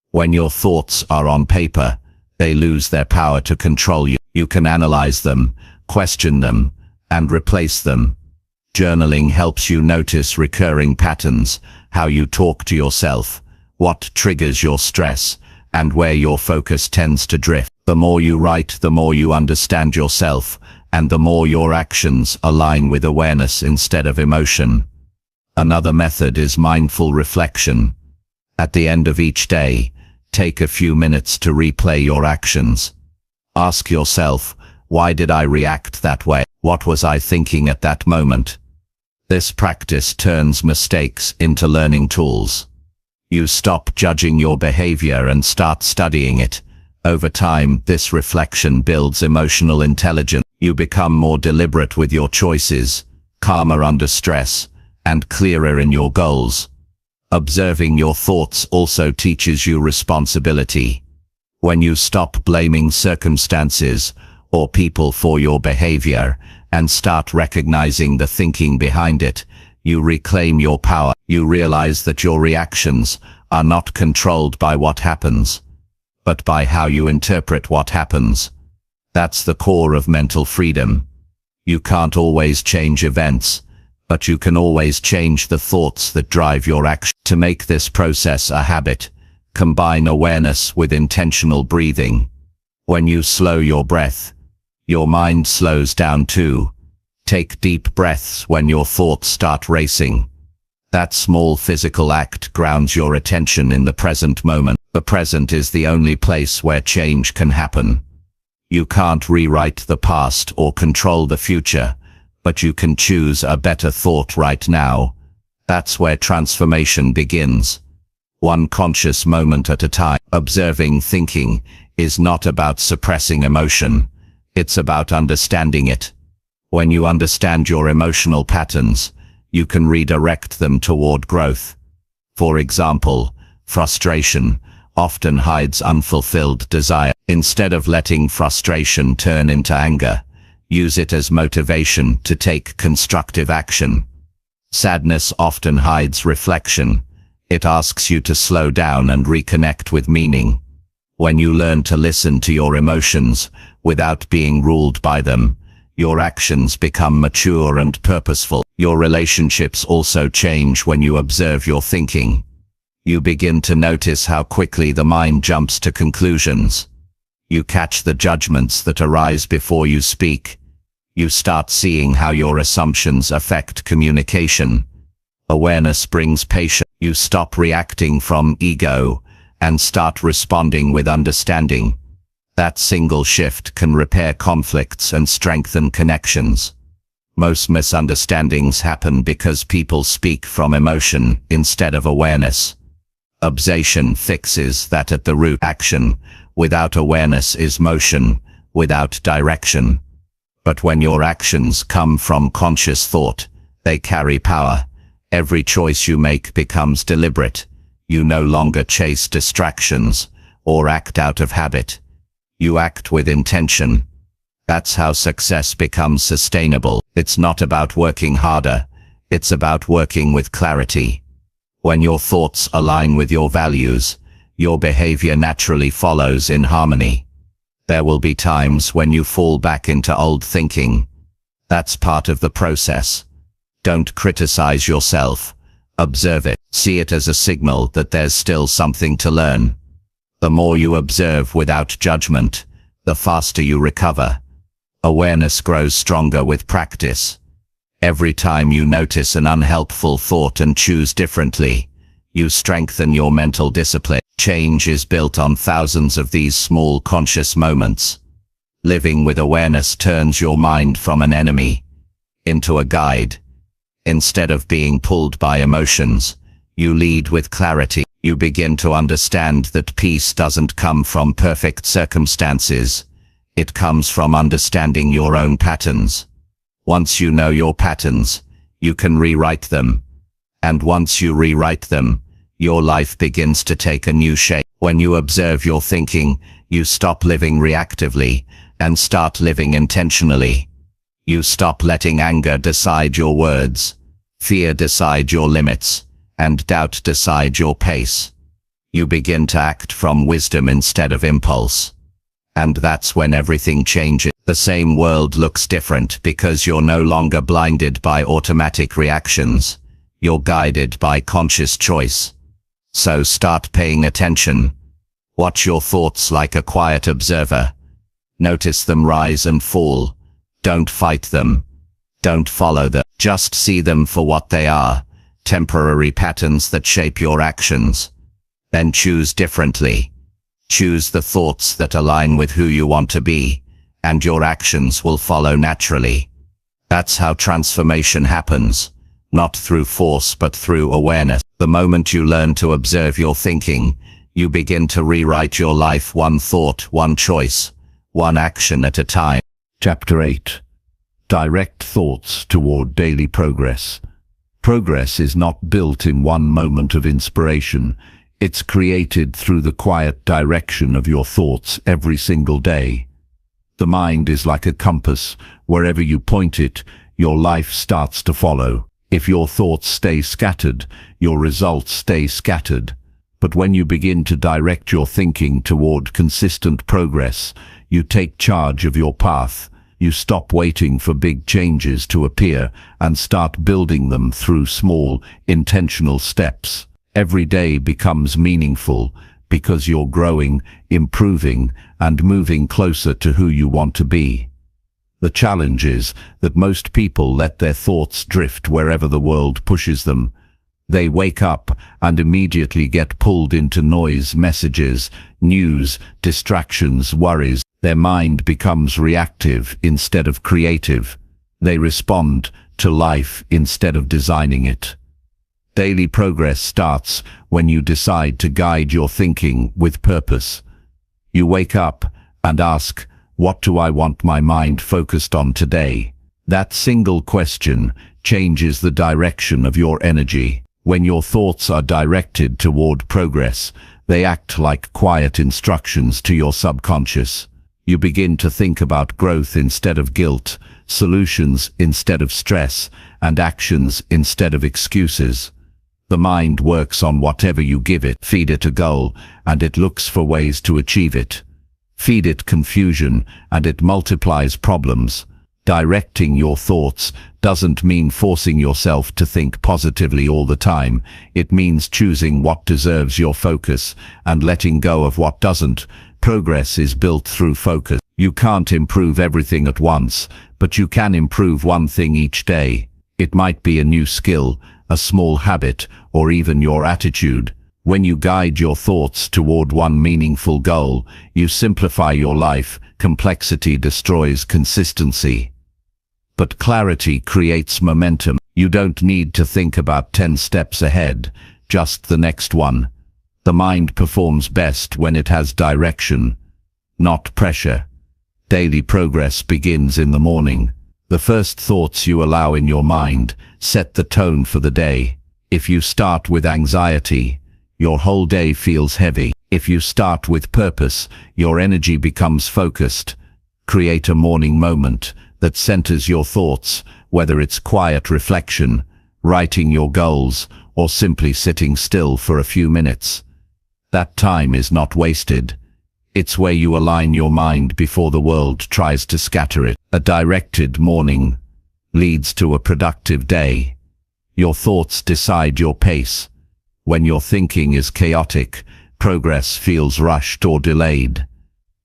S2: When your thoughts are on paper, they lose their power to control you. You can analyze them, question them, and replace them. Journaling helps you notice recurring patterns, how you talk to yourself, what triggers your stress, and where your focus tends to drift. The more you write, the more you understand yourself, and the more your actions align with awareness instead of emotion. Another method is mindful reflection. At the end of each day, take a few minutes to replay your actions. Ask yourself, why did I react that way? What was I thinking at that moment? This practice turns mistakes into learning tools. You stop judging your behavior and start studying it. Over time, this reflection builds emotional intelligence. You become more deliberate with your choices, calmer under stress, and clearer in your goals. Observing your thoughts also teaches you responsibility. When you stop blaming circumstances or people for your behavior and start recognizing the thinking behind it, you reclaim your power. You realize that your reactions are not controlled by what happens, but by how you interpret what happens. That's the core of mental freedom. You can't always change events, but you can always change the thoughts that drive your action. To make this process a habit, combine awareness with intentional breathing. When you slow your breath, your mind slows down too. Take deep breaths when your thoughts start racing. That small physical act grounds your attention in the present moment. The present is the only place where change can happen. You can't rewrite the past or control the future, but you can choose a better thought right now. That's where transformation begins. One conscious moment at a time. Observing thinking is not about suppressing emotion. It's about understanding it. When you understand your emotional patterns, you can redirect them toward growth. For example, frustration often hides unfulfilled desire. Instead of letting frustration turn into anger, use it as motivation to take constructive action. Sadness often hides reflection. It asks you to slow down and reconnect with meaning. When you learn to listen to your emotions without being ruled by them, your actions become mature and purposeful. Your relationships also change when you observe your thinking. You begin to notice how quickly the mind jumps to conclusions. You catch the judgments that arise before you speak. You start seeing how your assumptions affect communication. Awareness brings patience. You stop reacting from ego and start responding with understanding. That single shift can repair conflicts and strengthen connections. Most misunderstandings happen because people speak from emotion instead of awareness. Obsession fixes that at the root. Action without awareness is motion without direction. But when your actions come from conscious thought, they carry power. Every choice you make becomes deliberate. You no longer chase distractions or act out of habit. You act with intention. That's how success becomes sustainable. It's not about working harder. It's about working with clarity. When your thoughts align with your values, your behavior naturally follows in harmony. There will be times when you fall back into old thinking. That's part of the process. Don't criticize yourself. Observe it. See it as a signal that there's still something to learn. The more you observe without judgment, the faster you recover. Awareness grows stronger with practice. Every time you notice an unhelpful thought and choose differently, you strengthen your mental discipline. Change is built on thousands of these small conscious moments. Living with awareness turns your mind from an enemy into a guide. Instead of being pulled by emotions, you lead with clarity. You begin to understand that peace doesn't come from perfect circumstances. It comes from understanding your own patterns. Once you know your patterns, you can rewrite them. And once you rewrite them, your life begins to take a new shape. When you observe your thinking, you stop living reactively and start living intentionally. You stop letting anger decide your words, fear decide your limits, and doubt decide your pace. You begin to act from wisdom instead of impulse. And that's when everything changes. The same world looks different because you're no longer blinded by automatic reactions. You're guided by conscious choice. So start paying attention. Watch your thoughts like a quiet observer. Notice them rise and fall. Don't fight them. Don't follow them. Just see them for what they are, temporary patterns that shape your actions. Then choose differently. Choose the thoughts that align with who you want to be, and your actions will follow naturally. That's how transformation happens, not through force but through awareness. The moment you learn to observe your thinking, you begin to rewrite your life one thought, one choice, one action at a time.
S1: Chapter 8. Direct thoughts toward daily progress. Progress is not built in one moment of inspiration. It's created through the quiet direction of your thoughts every single day. The mind is like a compass. Wherever you point it, your life starts to follow. If your thoughts stay scattered, your results stay scattered. But when you begin to direct your thinking toward consistent progress, you take charge of your path.
S2: You stop waiting for big changes to appear and start building them through small, intentional steps. Every day becomes meaningful because you're growing, improving, and moving closer to who you want to be. The challenge is that most people let their thoughts drift wherever the world pushes them. They wake up and immediately get pulled into noise, messages, news, distractions, worries. Their mind becomes reactive instead of creative. They respond to life instead of designing it. Daily progress starts when you decide to guide your thinking with purpose. You wake up and ask, what do I want my mind focused on today? That single question changes the direction of your energy. When your thoughts are directed toward progress, they act like quiet instructions to your subconscious. You begin to think about growth instead of guilt, solutions instead of stress, and actions instead of excuses. The mind works on whatever you give it. Feed it a goal, and it looks for ways to achieve it. Feed it confusion, and it multiplies problems. Directing your thoughts doesn't mean forcing yourself to think positively all the time. It means choosing what deserves your focus and letting go of what doesn't. Progress is built through focus. You can't improve everything at once, but you can improve one thing each day. It might be a new skill, a small habit, or even your attitude. When you guide your thoughts toward one meaningful goal, you simplify your life. Complexity destroys consistency. But clarity creates momentum. You don't need to think about 10 steps ahead, just the next one. The mind performs best when it has direction, not pressure. Daily progress begins in the morning. The first thoughts you allow in your mind set the tone for the day. If you start with anxiety, your whole day feels heavy. If you start with purpose, your energy becomes focused. Create a morning moment that centers your thoughts, whether it's quiet reflection, writing your goals, or simply sitting still for a few minutes. That time is not wasted. It's where you align your mind before the world tries to scatter it. A directed morning leads to a productive day. Your thoughts decide your pace. When your thinking is chaotic, progress feels rushed or delayed.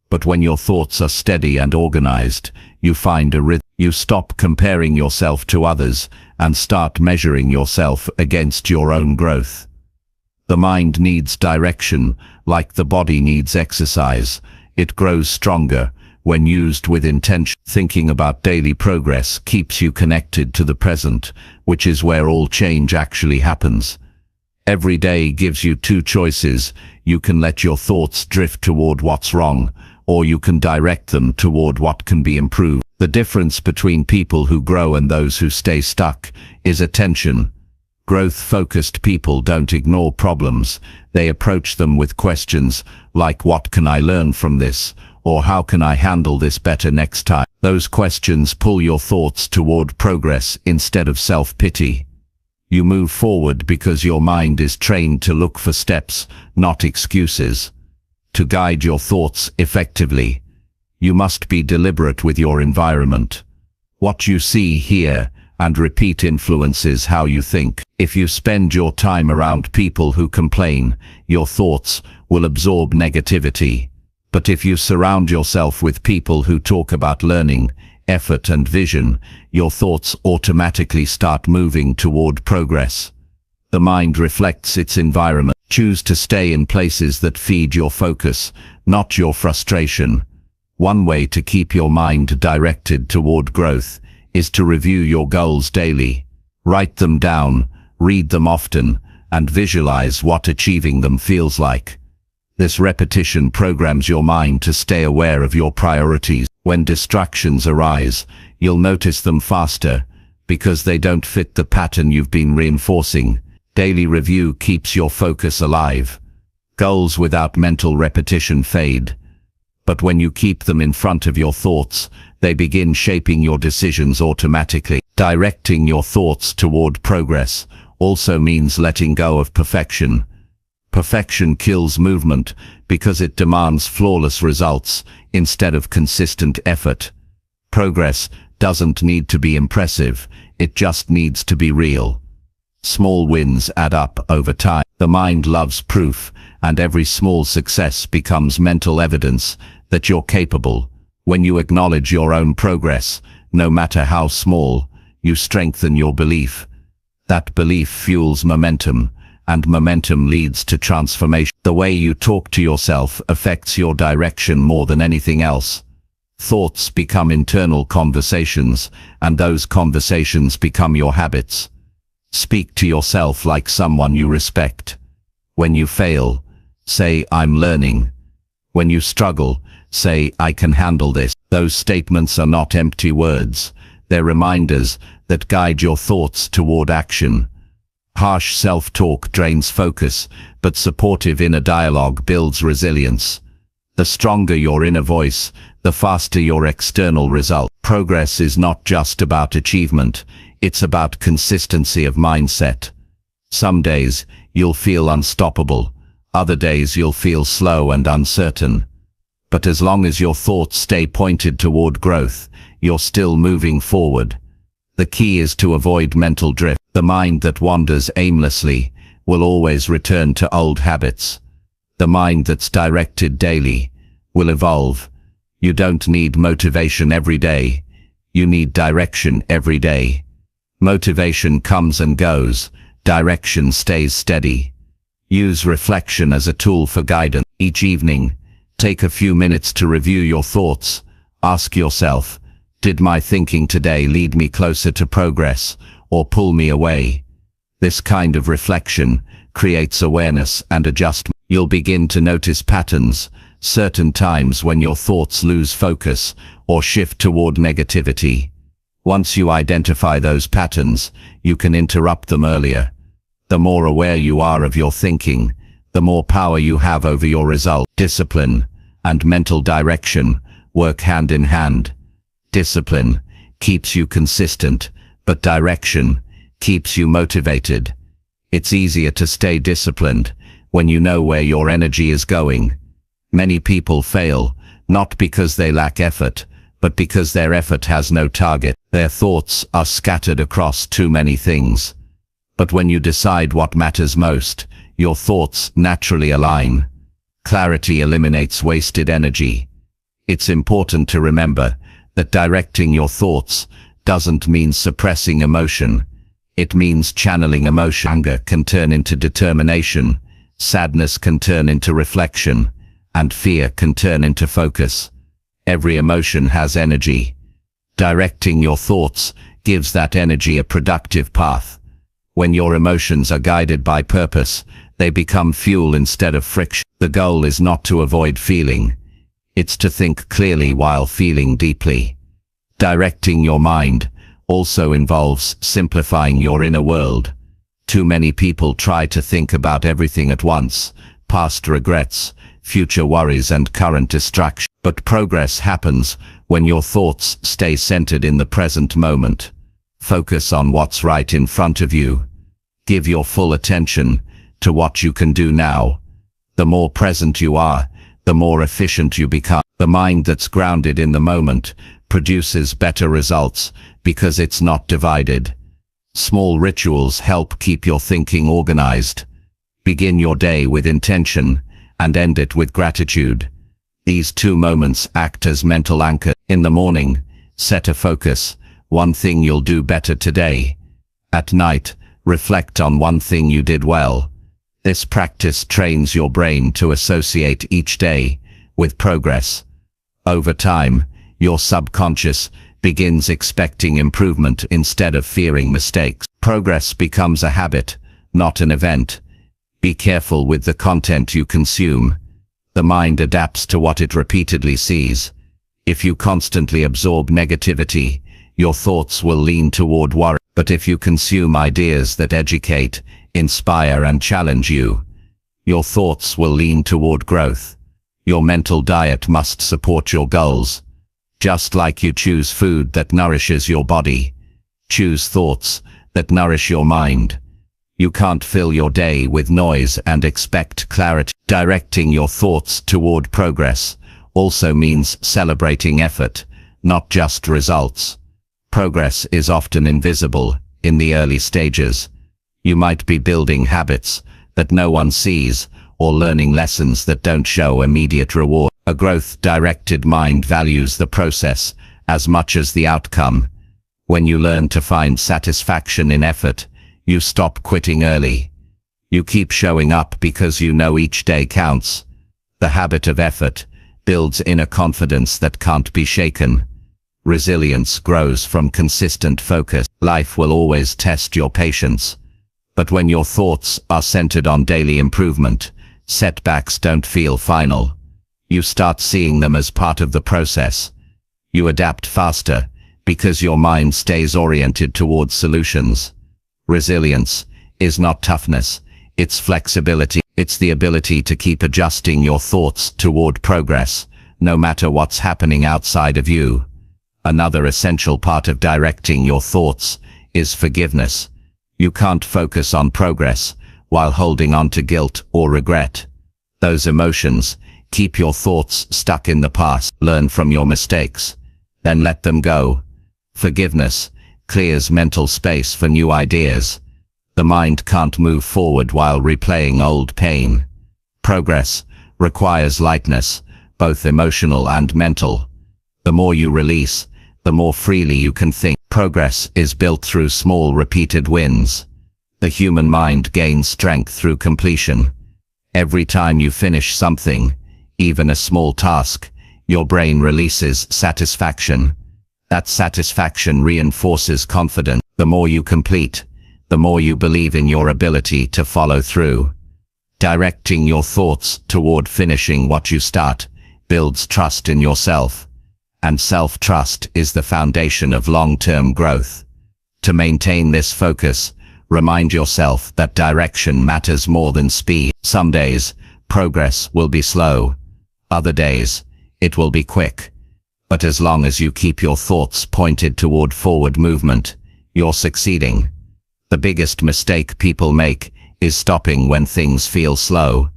S2: But when your thoughts are steady and organized, you find a rhythm. You stop comparing yourself to others and start measuring yourself against your own growth. The mind needs direction, like the body needs exercise. It grows stronger when used with intention. Thinking about daily progress keeps you connected to the present, which is where all change actually happens. Every day gives you two choices. You can let your thoughts drift toward what's wrong, or you can direct them toward what can be improved. The difference between people who grow and those who stay stuck is attention. Growth-focused people don't ignore problems. They approach them with questions like, what can I learn from this? Or how can I handle this better next time? Those questions pull your thoughts toward progress instead of self-pity. You move forward because your mind is trained to look for steps, not excuses. To guide your thoughts effectively, you must be deliberate with your environment. What you see, hear, and repeat influences how you think. If you spend your time around people who complain, your thoughts will absorb negativity. But if you surround yourself with people who talk about learning, effort, and vision, your thoughts automatically start moving toward progress. The mind reflects its environment. Choose to stay in places that feed your focus, not your frustration. One way to keep your mind directed toward growth is to review your goals daily. Write them down, read them often, and visualize what achieving them feels like. This repetition programs your mind to stay aware of your priorities. When distractions arise, you'll notice them faster because they don't fit the pattern you've been reinforcing. Daily review keeps your focus alive. Goals without mental repetition fade. But when you keep them in front of your thoughts, they begin shaping your decisions automatically. Directing your thoughts toward progress also means letting go of perfection. Perfection kills movement because it demands flawless results instead of consistent effort. Progress doesn't need to be impressive, it just needs to be real. Small wins add up over time. The mind loves proof, and every small success becomes mental evidence that you're capable. When you acknowledge your own progress, no matter how small, you strengthen your belief. That belief fuels momentum, and momentum leads to transformation. The way you talk to yourself affects your direction more than anything else. Thoughts become internal conversations, and those conversations become your habits. Speak to yourself like someone you respect. When you fail, say, "I'm learning." When you struggle, say, "I can handle this." Those statements are not empty words. They're reminders that guide your thoughts toward action. Harsh self-talk drains focus, but supportive inner dialogue builds resilience. The stronger your inner voice, the faster your external result. Progress is not just about achievement, it's about consistency of mindset. Some days you'll feel unstoppable, other days you'll feel slow and uncertain. But as long as your thoughts stay pointed toward growth, you're still moving forward. The key is to avoid mental drift. The mind that wanders aimlessly will always return to old habits. The mind that's directed daily will evolve. You don't need motivation every day. You need direction every day. Motivation comes and goes. Direction stays steady. Use reflection as a tool for guidance. Each evening, take a few minutes to review your thoughts. Ask yourself, did my thinking today lead me closer to progress or pull me away? This kind of reflection creates awareness and adjustment. You'll begin to notice patterns, certain times when your thoughts lose focus or shift toward negativity. Once you identify those patterns, you can interrupt them earlier. The more aware you are of your thinking, the more power you have over your result. Discipline and mental direction work hand in hand. Discipline keeps you consistent, but direction keeps you motivated. It's easier to stay disciplined when you know where your energy is going. Many people fail, not because they lack effort, but because their effort has no target. Their thoughts are scattered across too many things. But when you decide what matters most, your thoughts naturally align. Clarity eliminates wasted energy. It's important to remember that directing your thoughts doesn't mean suppressing emotion. It means channeling emotion. Anger can turn into determination, sadness can turn into reflection, and fear can turn into focus. Every emotion has energy. Directing your thoughts gives that energy a productive path. When your emotions are guided by purpose, they become fuel instead of friction. The goal is not to avoid feeling. It's to think clearly while feeling deeply. Directing your mind also involves simplifying your inner world. Too many people try to think about everything at once, past regrets, future worries and current distractions. But progress happens when your thoughts stay centered in the present moment. Focus on what's right in front of you. Give your full attention to what you can do now. The more present you are, the more efficient you become. The mind that's grounded in the moment produces better results because it's not divided. Small rituals help keep your thinking organized. Begin your day with intention and end it with gratitude. These two moments act as mental anchors. In the morning, set a focus, one thing you'll do better today. At night, reflect on one thing you did well. This practice trains your brain to associate each day with progress. Over time, your subconscious begins expecting improvement instead of fearing mistakes. Progress becomes a habit, not an event. Be careful with the content you consume. The mind adapts to what it repeatedly sees. If you constantly absorb negativity, your thoughts will lean toward worry. But if you consume ideas that educate, inspire and challenge you, your thoughts will lean toward growth. Your mental diet must support your goals. Just like you choose food that nourishes your body, choose thoughts that nourish your mind. You can't fill your day with noise and expect clarity. Directing your thoughts toward progress also means celebrating effort, not just results. Progress is often invisible in the early stages. You might be building habits that no one sees, or learning lessons that don't show immediate reward. A growth-directed mind values the process as much as the outcome. When you learn to find satisfaction in effort, you stop quitting early. You keep showing up because you know each day counts. The habit of effort builds inner confidence that can't be shaken. Resilience grows from consistent focus. Life will always test your patience. But when your thoughts are centered on daily improvement, setbacks don't feel final. You start seeing them as part of the process. You adapt faster because your mind stays oriented towards solutions. Resilience is not toughness, it's flexibility. It's the ability to keep adjusting your thoughts toward progress, no matter what's happening outside of you. Another essential part of directing your thoughts is forgiveness. You can't focus on progress while holding on to guilt or regret. Those emotions keep your thoughts stuck in the past. Learn from your mistakes, then let them go. Forgiveness clears mental space for new ideas. The mind can't move forward while replaying old pain. Progress requires lightness, both emotional and mental. The more you release, the more freely you can think. Progress is built through small repeated wins. The human mind gains strength through completion. Every time you finish something, even a small task, your brain releases satisfaction. That satisfaction reinforces confidence. The more you complete, the more you believe in your ability to follow through. Directing your thoughts toward finishing what you start builds trust in yourself, and self-trust is the foundation of long-term growth. To maintain this focus, remind yourself that direction matters more than speed. Some days, progress will be slow. Other days, it will be quick. But as long as you keep your thoughts pointed toward forward movement, you're succeeding. The biggest mistake people make is stopping when things feel slow.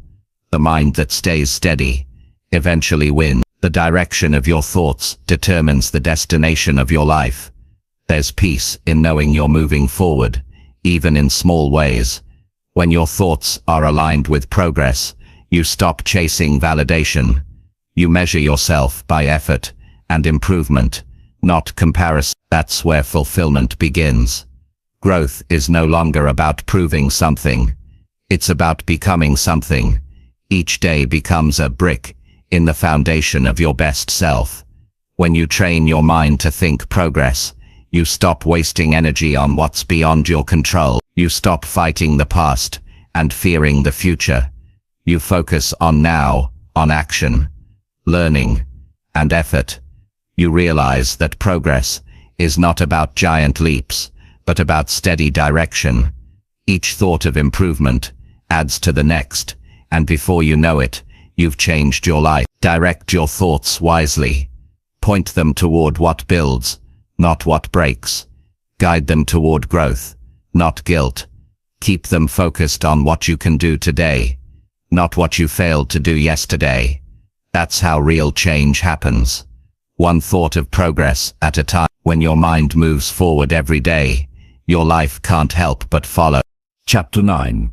S2: The mind that stays steady eventually wins. The direction of your thoughts determines the destination of your life. There's peace in knowing you're moving forward, even in small ways. When your thoughts are aligned with progress, you stop chasing validation. You measure yourself by effort and improvement, not comparison. That's where fulfillment begins. Growth is no longer about proving something. It's about becoming something. Each day becomes a brick in the foundation of your best self. When you train your mind to think progress, you stop wasting energy on what's beyond your control. You stop fighting the past and fearing the future. You focus on now, on action, learning, and effort. You realize that progress is not about giant leaps, but about steady direction. Each thought of improvement adds to the next, and before you know it, you've changed your life. Direct your thoughts wisely. Point them toward what builds, not what breaks. Guide them toward growth, not guilt. Keep them focused on what you can do today, not what you failed to do yesterday. That's how real change happens. One thought of progress at a time. When your mind moves forward every day, your life can't help but follow.
S1: Chapter 9.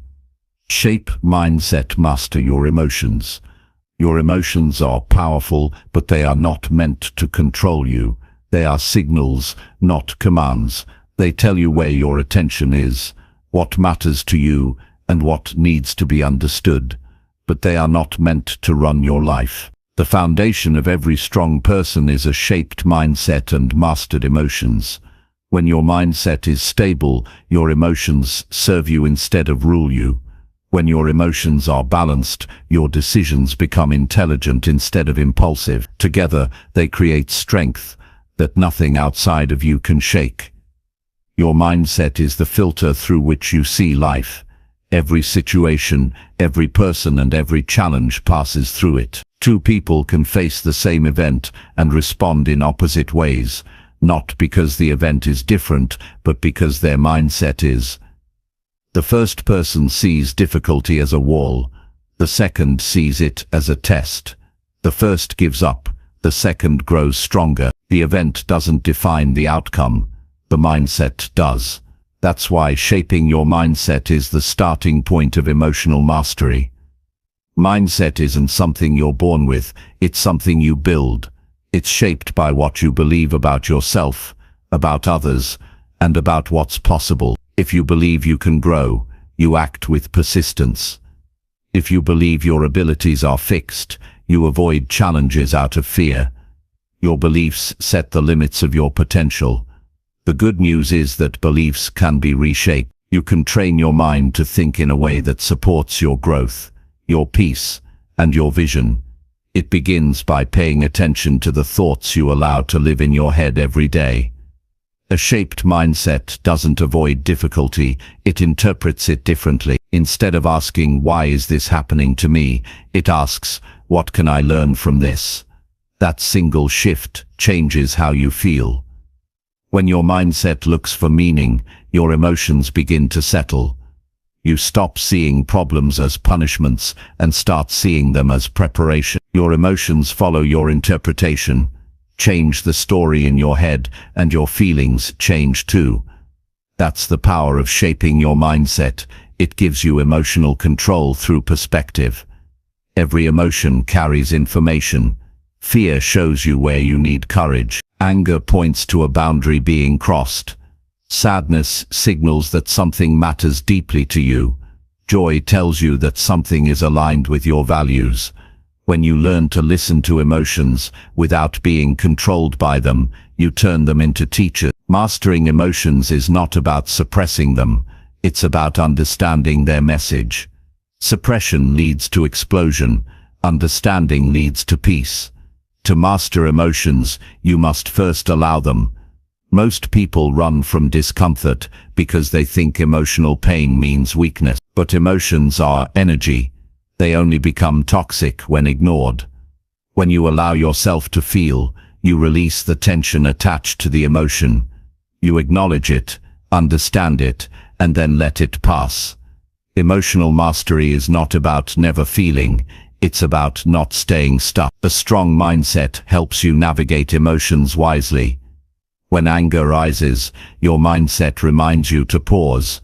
S1: Shape mindset. Master your emotions. Your emotions are powerful, but they are not meant to control you. They are signals, not commands. They tell you where your attention is, what matters to you, and what needs to be understood. But they are not meant to run your life. The foundation of every strong person is a shaped mindset and mastered emotions. When your mindset is stable, your emotions serve you instead of rule you. When your emotions are balanced, your decisions become intelligent instead of impulsive. Together, they create strength that nothing outside of you can shake. Your mindset is the filter through which you see life. Every situation, every person, and every challenge passes through it. Two people can face the same event and respond in opposite ways, not because the event is different, but because their mindset is. The first person sees difficulty as a wall. The second sees it as a test. The first gives up. The second grows stronger.
S2: The event doesn't define the outcome, the mindset does. That's why shaping your mindset is the starting point of emotional mastery. Mindset isn't something you're born with, it's something you build. It's shaped by what you believe about yourself, about others, and about what's possible. If you believe you can grow, you act with persistence. If you believe your abilities are fixed, you avoid challenges out of fear. Your beliefs set the limits of your potential. The good news is that beliefs can be reshaped. You can train your mind to think in a way that supports your growth, your peace, and your vision. It begins by paying attention to the thoughts you allow to live in your head every day. A shaped mindset doesn't avoid difficulty, it interprets it differently. Instead of asking, "Why is this happening to me?" it asks, "What can I learn from this?" That single shift changes how you feel. When your mindset looks for meaning, your emotions begin to settle. You stop seeing problems as punishments and start seeing them as preparation. Your emotions follow your interpretation. Change the story in your head, and your feelings change too. That's the power of shaping your mindset. It gives you emotional control through perspective. Every emotion carries information. Fear shows you where you need courage. Anger points to a boundary being crossed. Sadness signals that something matters deeply to you. Joy tells you that something is aligned with your values. When you learn to listen to emotions without being controlled by them, you turn them into teachers. Mastering emotions is not about suppressing them, it's about understanding their message. Suppression leads to explosion, understanding leads to peace. To master emotions, you must first allow them. Most people run from discomfort because they think emotional pain means weakness. But emotions are energy. They only become toxic when ignored. When you allow yourself to feel, you release the tension attached to the emotion. You acknowledge it, understand it, and then let it pass. Emotional mastery is not about never feeling, it's about not staying stuck. A strong mindset helps you navigate emotions wisely. When anger rises, your mindset reminds you to pause.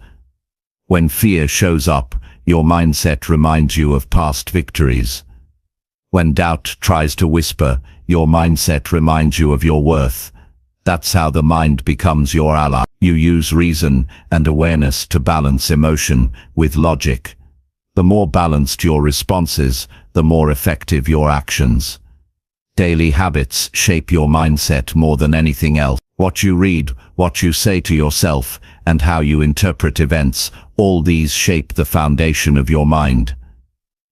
S2: When fear shows up, your mindset reminds you of past victories. When doubt tries to whisper, your mindset reminds you of your worth. That's how the mind becomes your ally. You use reason and awareness to balance emotion with logic. The more balanced your responses, the more effective your actions. Daily habits shape your mindset more than anything else. What you read, what you say to yourself, and how you interpret events, all these shape the foundation of your mind.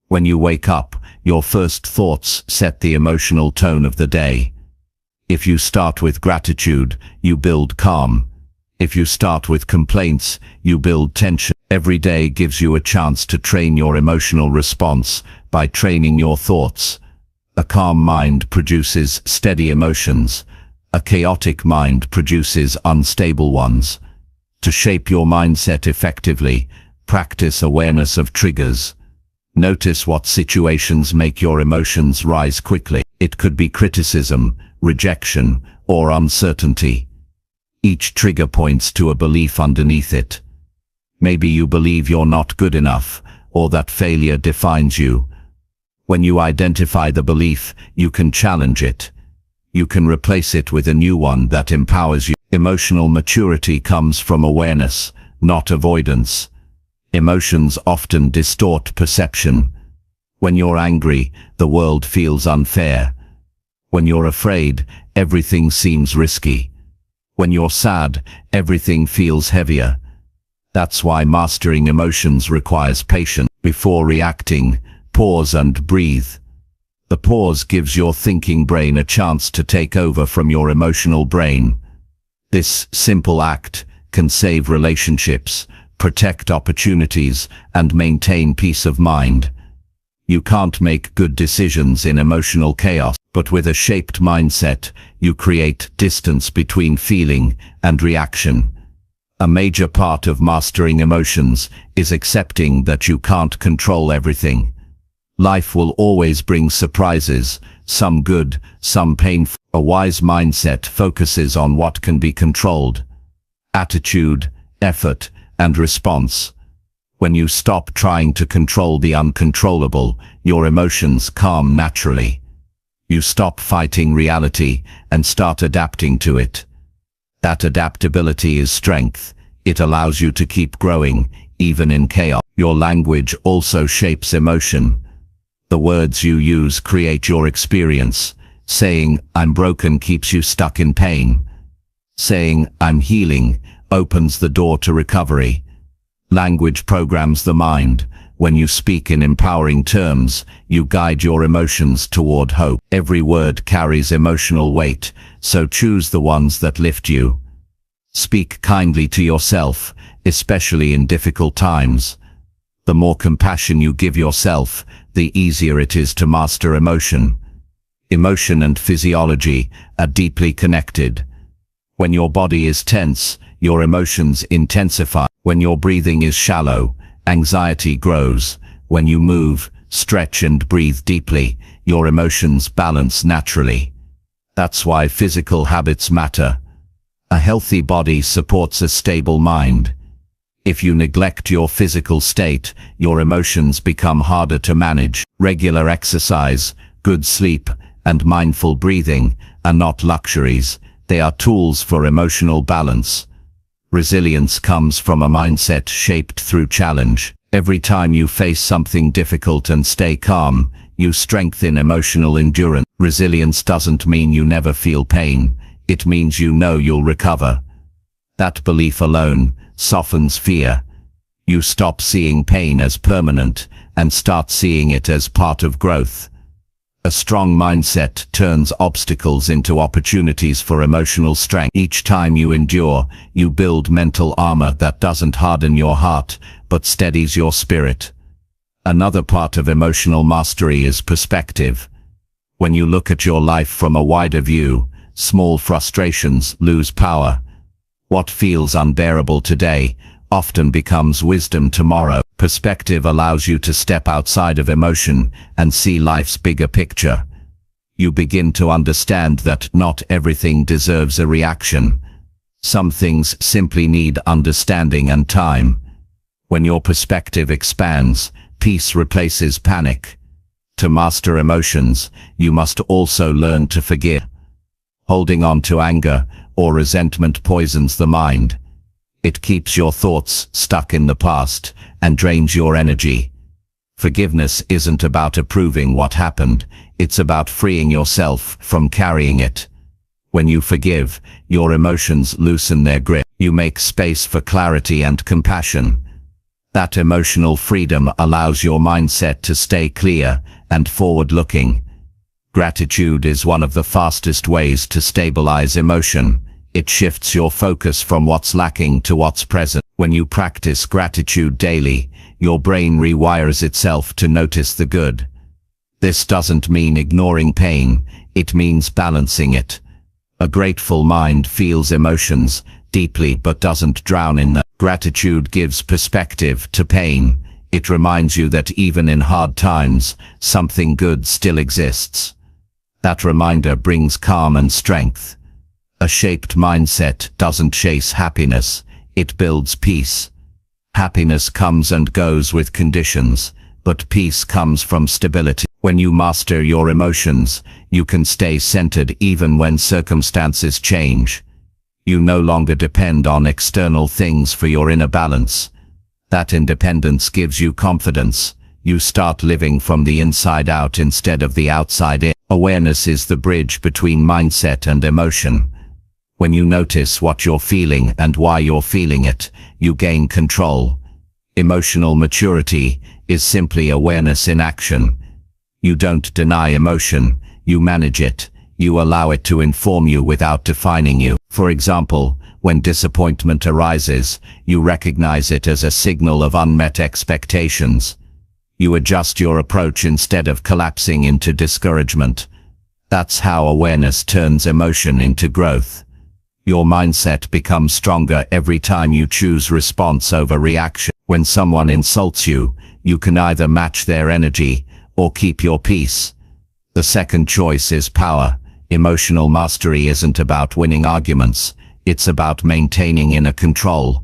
S2: When you wake up, your first thoughts set the emotional tone of the day. If you start with gratitude, you build calm. If you start with complaints, you build tension. Every day gives you a chance to train your emotional response by training your thoughts. A calm mind produces steady emotions. A chaotic mind produces unstable ones. To shape your mindset effectively, practice awareness of triggers. Notice what situations make your emotions rise quickly. It could be criticism, rejection, or uncertainty. Each trigger points to a belief underneath it. Maybe you believe you're not good enough, or that failure defines you. When you identify the belief, you can challenge it. You can replace it with a new one that empowers you. Emotional maturity comes from awareness, not avoidance. Emotions often distort perception. When you're angry, the world feels unfair. When you're afraid, everything seems risky. When you're sad, everything feels heavier. That's why mastering emotions requires patience. Before reacting, pause and breathe. The pause gives your thinking brain a chance to take over from your emotional brain. This simple act can save relationships, protect opportunities, and maintain peace of mind. You can't make good decisions in emotional chaos, but with a shaped mindset, you create distance between feeling and reaction. A major part of mastering emotions is accepting that you can't control everything. Life will always bring surprises, some good, some painful. A wise mindset focuses on what can be controlled: attitude, effort, and response. When you stop trying to control the uncontrollable, your emotions calm naturally. You stop fighting reality and start adapting to it. That adaptability is strength. It allows you to keep growing, even in chaos. Your language also shapes emotion. The words you use create your experience. Saying, "I'm broken," keeps you stuck in pain. Saying, "I'm healing," opens the door to recovery. Language programs the mind. When you speak in empowering terms, you guide your emotions toward hope. Every word carries emotional weight, so choose the ones that lift you. Speak kindly to yourself, especially in difficult times. The more compassion you give yourself, the easier it is to master emotion. Emotion and physiology are deeply connected. When your body is tense, your emotions intensify. When your breathing is shallow, anxiety grows. When you move, stretch and breathe deeply, your emotions balance naturally. That's why physical habits matter. A healthy body supports a stable mind. If you neglect your physical state, your emotions become harder to manage. Regular exercise, good sleep, and mindful breathing are not luxuries, they are tools for emotional balance. Resilience comes from a mindset shaped through challenge. Every time you face something difficult and stay calm, you strengthen emotional endurance. Resilience doesn't mean you never feel pain, it means you know you'll recover. That belief alone softens fear. You stop seeing pain as permanent and start seeing it as part of growth. A strong mindset turns obstacles into opportunities for emotional strength. Each time you endure, you build mental armor that doesn't harden your heart, but steadies your spirit. Another part of emotional mastery is perspective. When you look at your life from a wider view, small frustrations lose power. What feels unbearable today often becomes wisdom tomorrow. Perspective allows you to step outside of emotion and see life's bigger picture. You begin to understand that not everything deserves a reaction. Some things simply need understanding and time. When your perspective expands, peace replaces panic. To master emotions, you must also learn to forgive. Holding on to anger or resentment poisons the mind. It keeps your thoughts stuck in the past and drains your energy. Forgiveness isn't about approving what happened, it's about freeing yourself from carrying it. When you forgive, your emotions loosen their grip. You make space for clarity and compassion. That emotional freedom allows your mindset to stay clear and forward-looking. Gratitude is one of the fastest ways to stabilize emotion. It shifts your focus from what's lacking to what's present. When you practice gratitude daily, your brain rewires itself to notice the good. This doesn't mean ignoring pain, it means balancing it. A grateful mind feels emotions deeply but doesn't drown in them. Gratitude gives perspective to pain. It reminds you that even in hard times, something good still exists. That reminder brings calm and strength. A shaped mindset doesn't chase happiness, it builds peace. Happiness comes and goes with conditions, but peace comes from stability. When you master your emotions, you can stay centered even when circumstances change. You no longer depend on external things for your inner balance. That independence gives you confidence. You start living from the inside out instead of the outside in. Awareness is the bridge between mindset and emotion. When you notice what you're feeling and why you're feeling it, you gain control. Emotional maturity is simply awareness in action. You don't deny emotion, you manage it. You allow it to inform you without defining you. For example, when disappointment arises, you recognize it as a signal of unmet expectations. You adjust your approach instead of collapsing into discouragement. That's how awareness turns emotion into growth. Your mindset becomes stronger every time you choose response over reaction. When someone insults you, you can either match their energy or keep your peace. The second choice is power. Emotional mastery isn't about winning arguments, it's about maintaining inner control.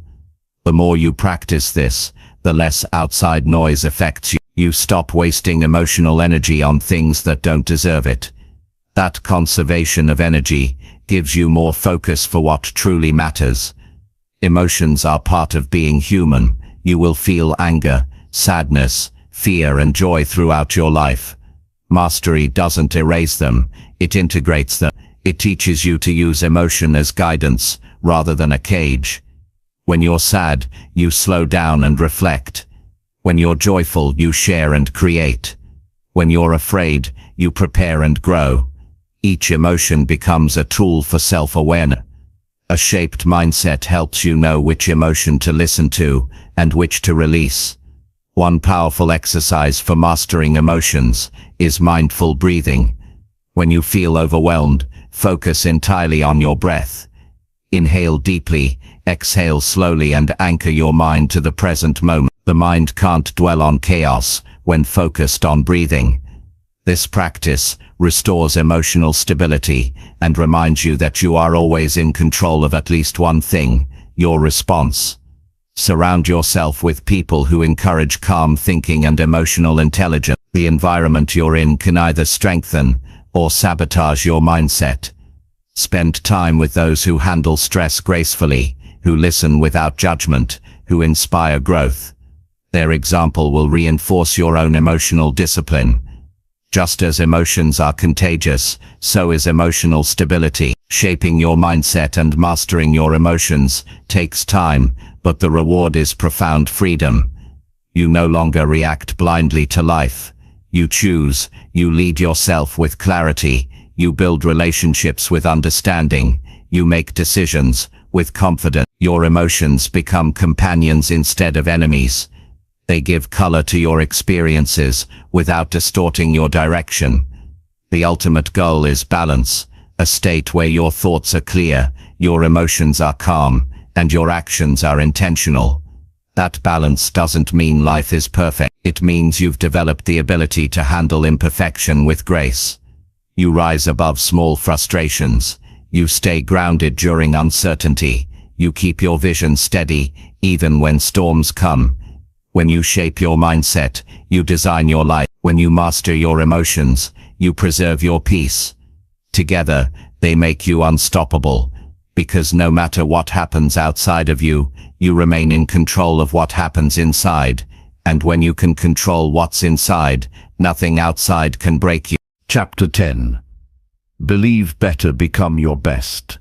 S2: The more you practice this, the less outside noise affects you. You stop wasting emotional energy on things that don't deserve it. That conservation of energy gives you more focus for what truly matters. Emotions are part of being human. You will feel anger, sadness, fear and joy throughout your life. Mastery doesn't erase them, it integrates them. It teaches you to use emotion as guidance, rather than a cage. When you're sad, you slow down and reflect. When you're joyful, you share and create. When you're afraid, you prepare and grow. Each emotion becomes a tool for self-awareness. A shaped mindset helps you know which emotion to listen to and which to release. One powerful exercise for mastering emotions is mindful breathing. When you feel overwhelmed, focus entirely on your breath. Inhale deeply, exhale slowly and anchor your mind to the present moment. The mind can't dwell on chaos when focused on breathing. This practice restores emotional stability and reminds you that you are always in control of at least one thing, your response. Surround yourself with people who encourage calm thinking and emotional intelligence. The environment you're in can either strengthen or sabotage your mindset. Spend time with those who handle stress gracefully, who listen without judgment, who inspire growth. Their example will reinforce your own emotional discipline. Just as emotions are contagious, so is emotional stability. Shaping your mindset and mastering your emotions takes time, but the reward is profound freedom. You no longer react blindly to life. You choose, you lead yourself with clarity, you build relationships with understanding, you make decisions with confidence. Your emotions become companions instead of enemies. They give color to your experiences without distorting your direction. The ultimate goal is balance, a state where your thoughts are clear, your emotions are calm, and your actions are intentional. That balance doesn't mean life is perfect. It means you've developed the ability to handle imperfection with grace. You rise above small frustrations. You stay grounded during uncertainty. You keep your vision steady, even when storms come. When you shape your mindset, you design your life. When you master your emotions, you preserve your peace. Together, they make you unstoppable. Because no matter what happens outside of you, you remain in control of what happens inside. And when you can control what's inside, nothing outside can break you.
S1: Chapter 10. Believe better, become your best.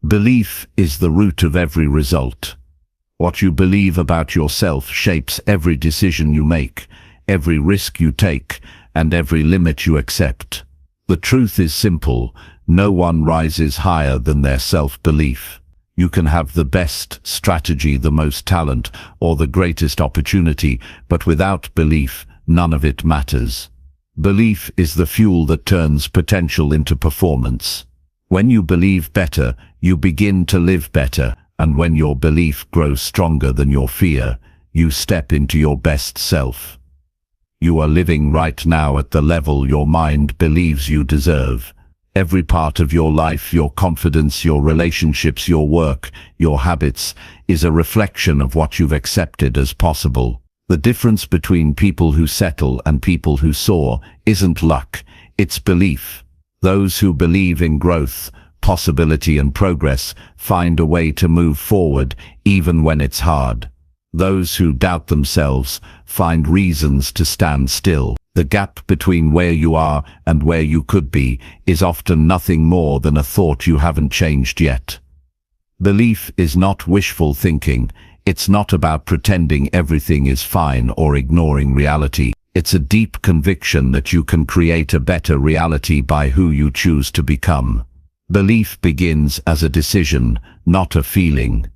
S1: Belief is the root of every result. What you believe about yourself shapes every decision you make, every risk you take, and every limit you accept. The truth is simple: no one rises higher than their self-belief. You can have the best strategy, the most talent, or the greatest opportunity, but without belief, none of it matters. Belief is the fuel that turns potential into performance. When you believe better, you begin to live better, and when your belief grows stronger than your fear, you step into your best self. You are living right now at the level your mind believes you deserve. Every part of your life, your confidence, your relationships, your work, your habits, is a reflection of what you've accepted as possible. The difference between people who settle and people who soar isn't luck, it's belief. Those who believe in growth, possibility and progress find a way to move forward even when it's hard. Those who doubt themselves find reasons to stand still. The gap between where you are and where you could be is often nothing more than a thought you haven't changed yet. Belief is not wishful thinking. It's not about pretending everything is fine or ignoring reality. It's a deep conviction that you can create a better reality by who you choose to become. Belief begins as a decision, not a feeling.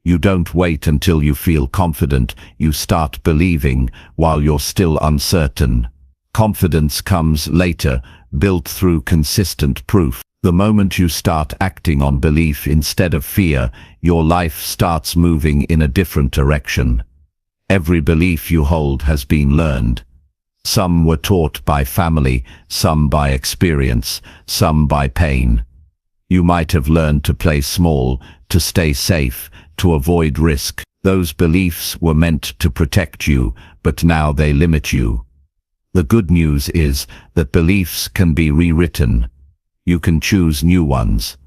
S1: You don't wait until you feel confident, you start believing while you're still uncertain. Confidence comes later, built through consistent proof. The moment you start acting on belief instead of fear, your life starts moving in a different direction. Every belief you hold has been learned.
S2: Some were taught by family, some by experience, some by pain. You might have learned to play small, to stay safe, to avoid risk. Those beliefs were meant to protect you, but now they limit you. The good news is that beliefs can be rewritten. You can choose new ones.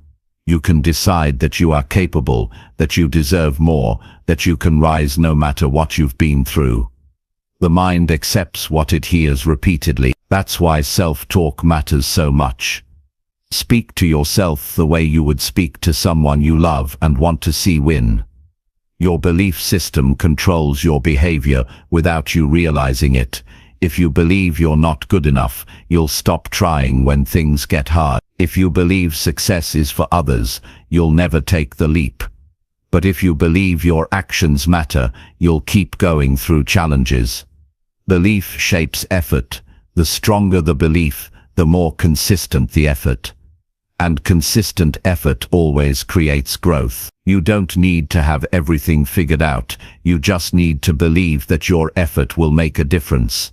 S2: You can decide that you are capable, that you deserve more, that you can rise no matter what you've been through. The mind accepts what it hears repeatedly. That's why self-talk matters so much. Speak to yourself the way you would speak to someone you love and want to see win. Your belief system controls your behavior without you realizing it. If you believe you're not good enough, you'll stop trying when things get hard. If you believe success is for others, you'll never take the leap. But if you believe your actions matter, you'll keep going through challenges. Belief shapes effort. The stronger the belief, the more consistent the effort. And consistent effort always creates growth. You don't need to have everything figured out. You just need to believe that your effort will make a difference.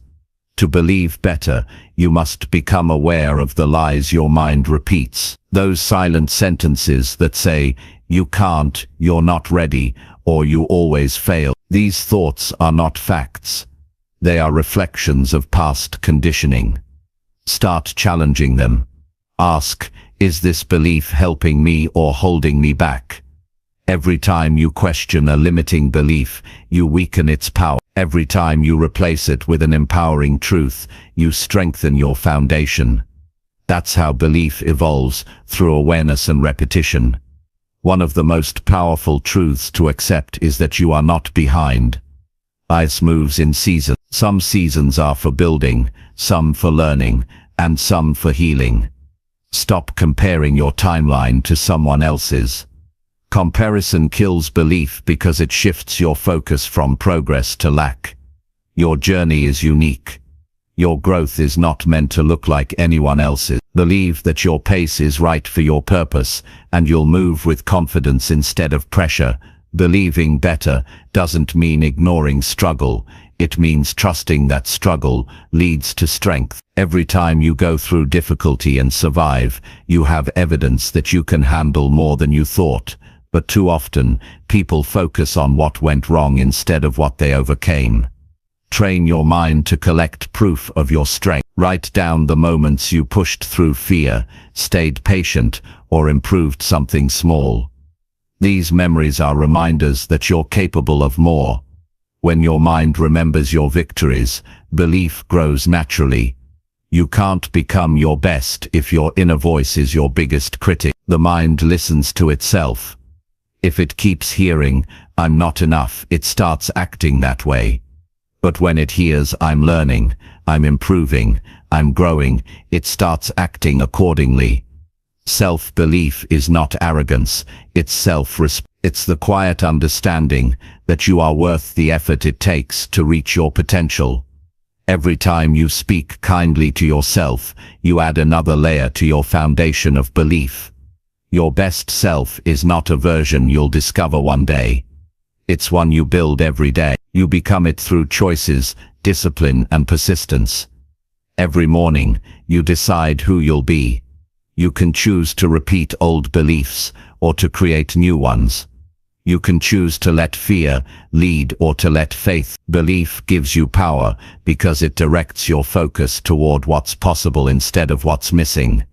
S2: To believe better, you must become aware of the lies your mind repeats. Those silent sentences that say, "You can't," "You're not ready," or "You always fail." These thoughts are not facts. They are reflections of past conditioning. Start challenging them. Ask, is this belief helping me or holding me back? Every time you question a limiting belief, you weaken its power. Every time you replace it with an empowering truth, you strengthen your foundation. That's how belief evolves, through awareness and repetition. One of the most powerful truths to accept is that you are not behind. Life moves in seasons. Some seasons are for building, some for learning, and some for healing. Stop comparing your timeline to someone else's. Comparison kills belief because it shifts your focus from progress to lack. Your journey is unique. Your growth is not meant to look like anyone else's. Believe that your pace is right for your purpose, and you'll move with confidence instead of pressure. Believing better doesn't mean ignoring struggle. It means trusting that struggle leads to strength. Every time you go through difficulty and survive, you have evidence that you can handle more than you thought. But too often, people focus on what went wrong instead of what they overcame. Train your mind to collect proof of your strength. Write down the moments you pushed through fear, stayed patient, or improved something small. These memories are reminders that you're capable of more. When your mind remembers your victories, belief grows naturally. You can't become your best if your inner voice is your biggest critic. The mind listens to itself. If it keeps hearing, "I'm not enough," it starts acting that way. But when it hears, "I'm learning, I'm improving, I'm growing," it starts acting accordingly. Self-belief is not arrogance, it's self-respect. It's the quiet understanding that you are worth the effort it takes to reach your potential. Every time you speak kindly to yourself, you add another layer to your foundation of belief. Your best self is not a version you'll discover one day. It's one you build every day. You become it through choices, discipline, and persistence. Every morning, you decide who you'll be. You can choose to repeat old beliefs or to create new ones. You can choose to let fear lead or to let faith. Belief gives you power because it directs your focus toward what's possible instead of what's missing.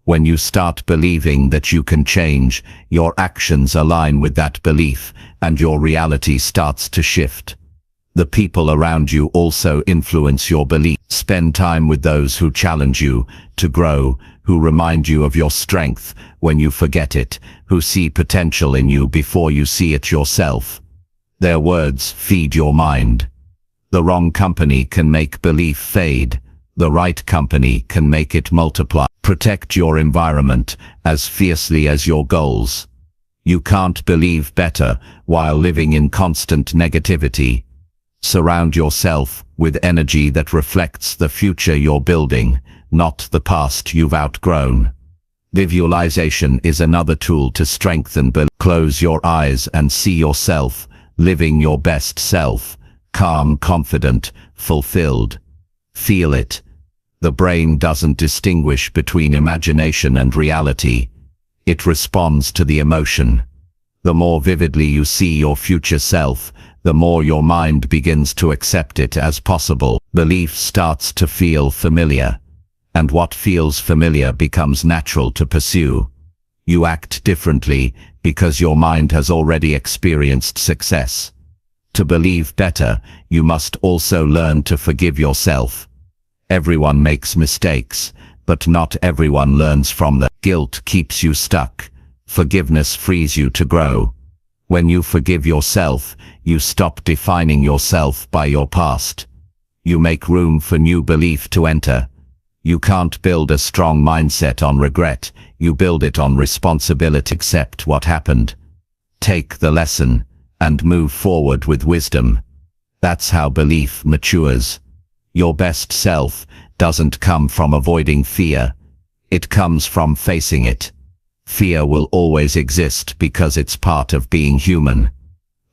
S2: When you start believing that you can change, your actions align with that belief and your reality starts to shift. The people around you also influence your belief. Spend time with those who challenge you to grow, who remind you of your strength when you forget it, who see potential in you before you see it yourself. Their words feed your mind. The wrong company can make belief fade. The right company can make it multiply. Protect your environment as fiercely as your goals. You can't believe better while living in constant negativity. Surround yourself with energy that reflects the future you're building, not the past you've outgrown. Visualization is another tool to strengthen belief. Close your eyes and see yourself living your best self, calm, confident, fulfilled. Feel it. The brain doesn't distinguish between imagination and reality. It responds to the emotion. The more vividly you see your future self, the more your mind begins to accept it as possible. Belief starts to feel familiar, and what feels familiar becomes natural to pursue. You act differently because your mind has already experienced success. To believe better, you must also learn to forgive yourself. Everyone makes mistakes, but not everyone learns from them. Guilt keeps you stuck. Forgiveness frees you to grow. When you forgive yourself, you stop defining yourself by your past. You make room for new belief to enter. You can't build a strong mindset on regret, you build it on responsibility. Accept what happened. Take the lesson, and move forward with wisdom. That's how belief matures. Your best self doesn't come from avoiding fear. It comes from facing it. Fear will always exist because it's part of being human.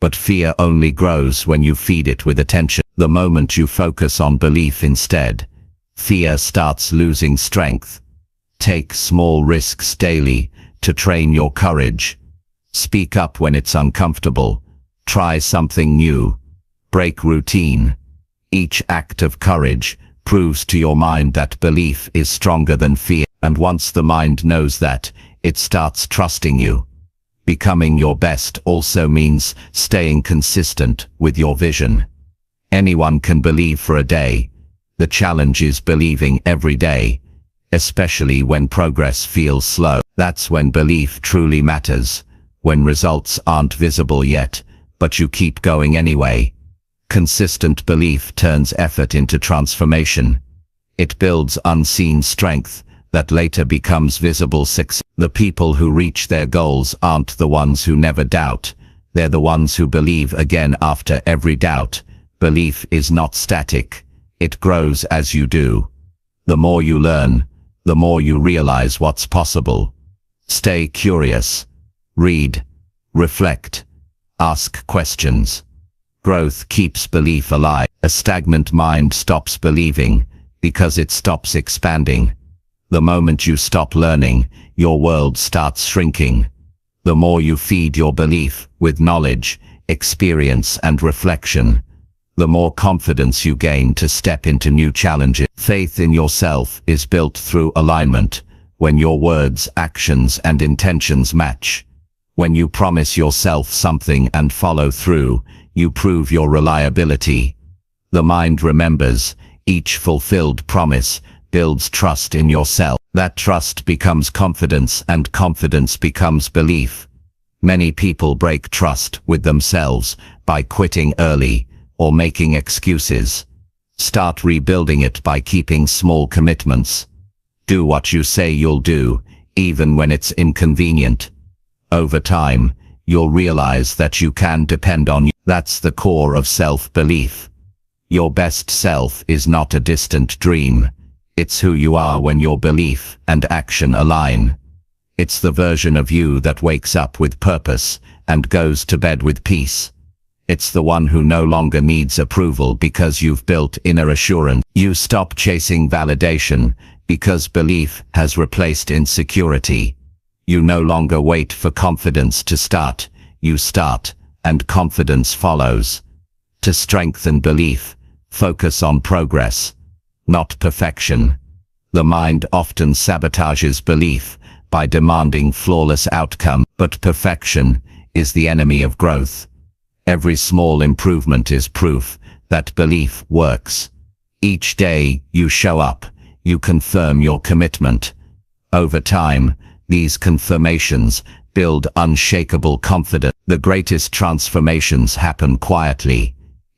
S2: But fear only grows when you feed it with attention. The moment you focus on belief instead, fear starts losing strength. Take small risks daily to train your courage. Speak up when it's uncomfortable. Try something new. Break routine. Each act of courage proves to your mind that belief is stronger than fear. And once the mind knows that, it starts trusting you. Becoming your best also means staying consistent with your vision. Anyone can believe for a day. The challenge is believing every day, especially when progress feels slow. That's when belief truly matters, when results aren't visible yet, but you keep going anyway. Consistent belief turns effort into transformation. It builds unseen strength that later becomes visible success. The people who reach their goals aren't the ones who never doubt. They're the ones who believe again after every doubt. Belief is not static. It grows as you do. The more you learn, the more you realize what's possible. Stay curious. Read. Reflect. Ask questions. Growth keeps belief alive. A stagnant mind stops believing because it stops expanding. The moment you stop learning, your world starts shrinking. The more you feed your belief with knowledge, experience and reflection, the more confidence you gain to step into new challenges. Faith in yourself is built through alignment, when your words, actions and intentions match. When you promise yourself something and follow through, you prove your reliability. The mind remembers. Each fulfilled promise builds trust in yourself. That trust becomes confidence, and confidence becomes belief. Many people break trust with themselves by quitting early or making excuses. Start rebuilding it by keeping small commitments. Do what you say you'll do, even when it's inconvenient. Over time, you'll realize that you can depend on you. That's the core of self-belief. Your best self is not a distant dream. It's who you are when your belief and action align. It's the version of you that wakes up with purpose and goes to bed with peace. It's the one who no longer needs approval because you've built inner assurance. You stop chasing validation because belief has replaced insecurity. You no longer wait for confidence to start. You start, and confidence follows. To strengthen belief, focus on progress, not perfection. The mind often sabotages belief by demanding flawless outcome, but perfection is the enemy of growth. Every small improvement is proof that belief works. Each day you show up, you confirm your commitment. Over time, these confirmations build unshakable confidence. The greatest transformations happen quietly,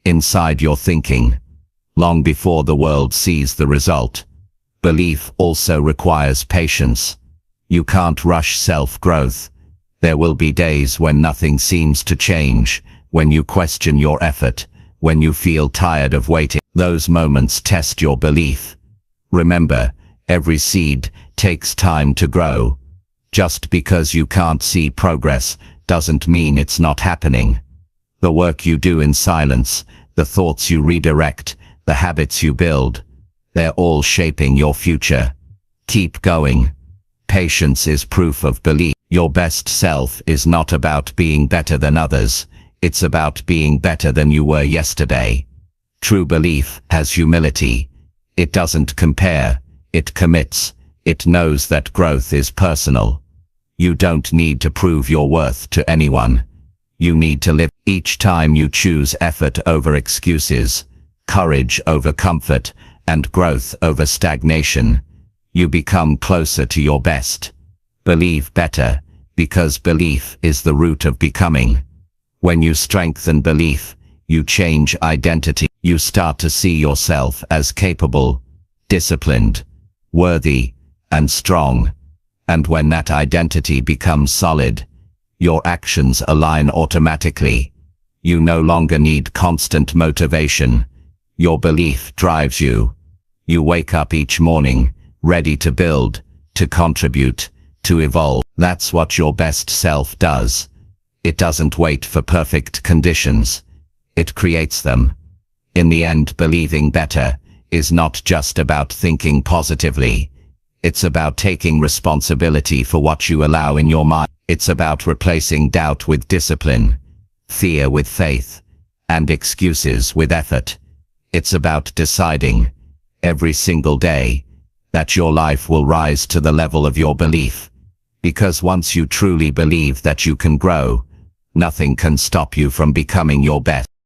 S2: inside your thinking, long before the world sees the result. Belief also requires patience. You can't rush self-growth. There will be days when nothing seems to change, when you question your effort, when you feel tired of waiting. Those moments test your belief. Remember, every seed takes time to grow. Just because you can't see progress doesn't mean it's not happening. The work you do in silence, the thoughts you redirect, the habits you build, They're all shaping your future. Keep going. Patience is proof of belief. Your best self is not about being better than others. It's about being better than you were yesterday. True belief has humility. It doesn't compare. It commits. It knows that growth is personal. You don't need to prove your worth to anyone. You need to live. Each time you choose effort over excuses, courage over comfort, and growth over stagnation, you become closer to your best. Believe better, because belief is the root of becoming. When you strengthen belief, you change identity. You start to see yourself as capable, disciplined, worthy, and strong. And when that identity becomes solid, your actions align automatically. You no longer need constant motivation. Your belief drives you. You wake up each morning, ready to build, to contribute, to evolve. That's what your best self does. It doesn't wait for perfect conditions. It creates them. In the end, believing better is not just about thinking positively. It's about taking responsibility for what you allow in your mind. It's about replacing doubt with discipline, fear with faith, and excuses with effort. It's about deciding, every single day, that your life will rise to the level of your belief. Because once you truly believe that you can grow, nothing can stop you from becoming your best.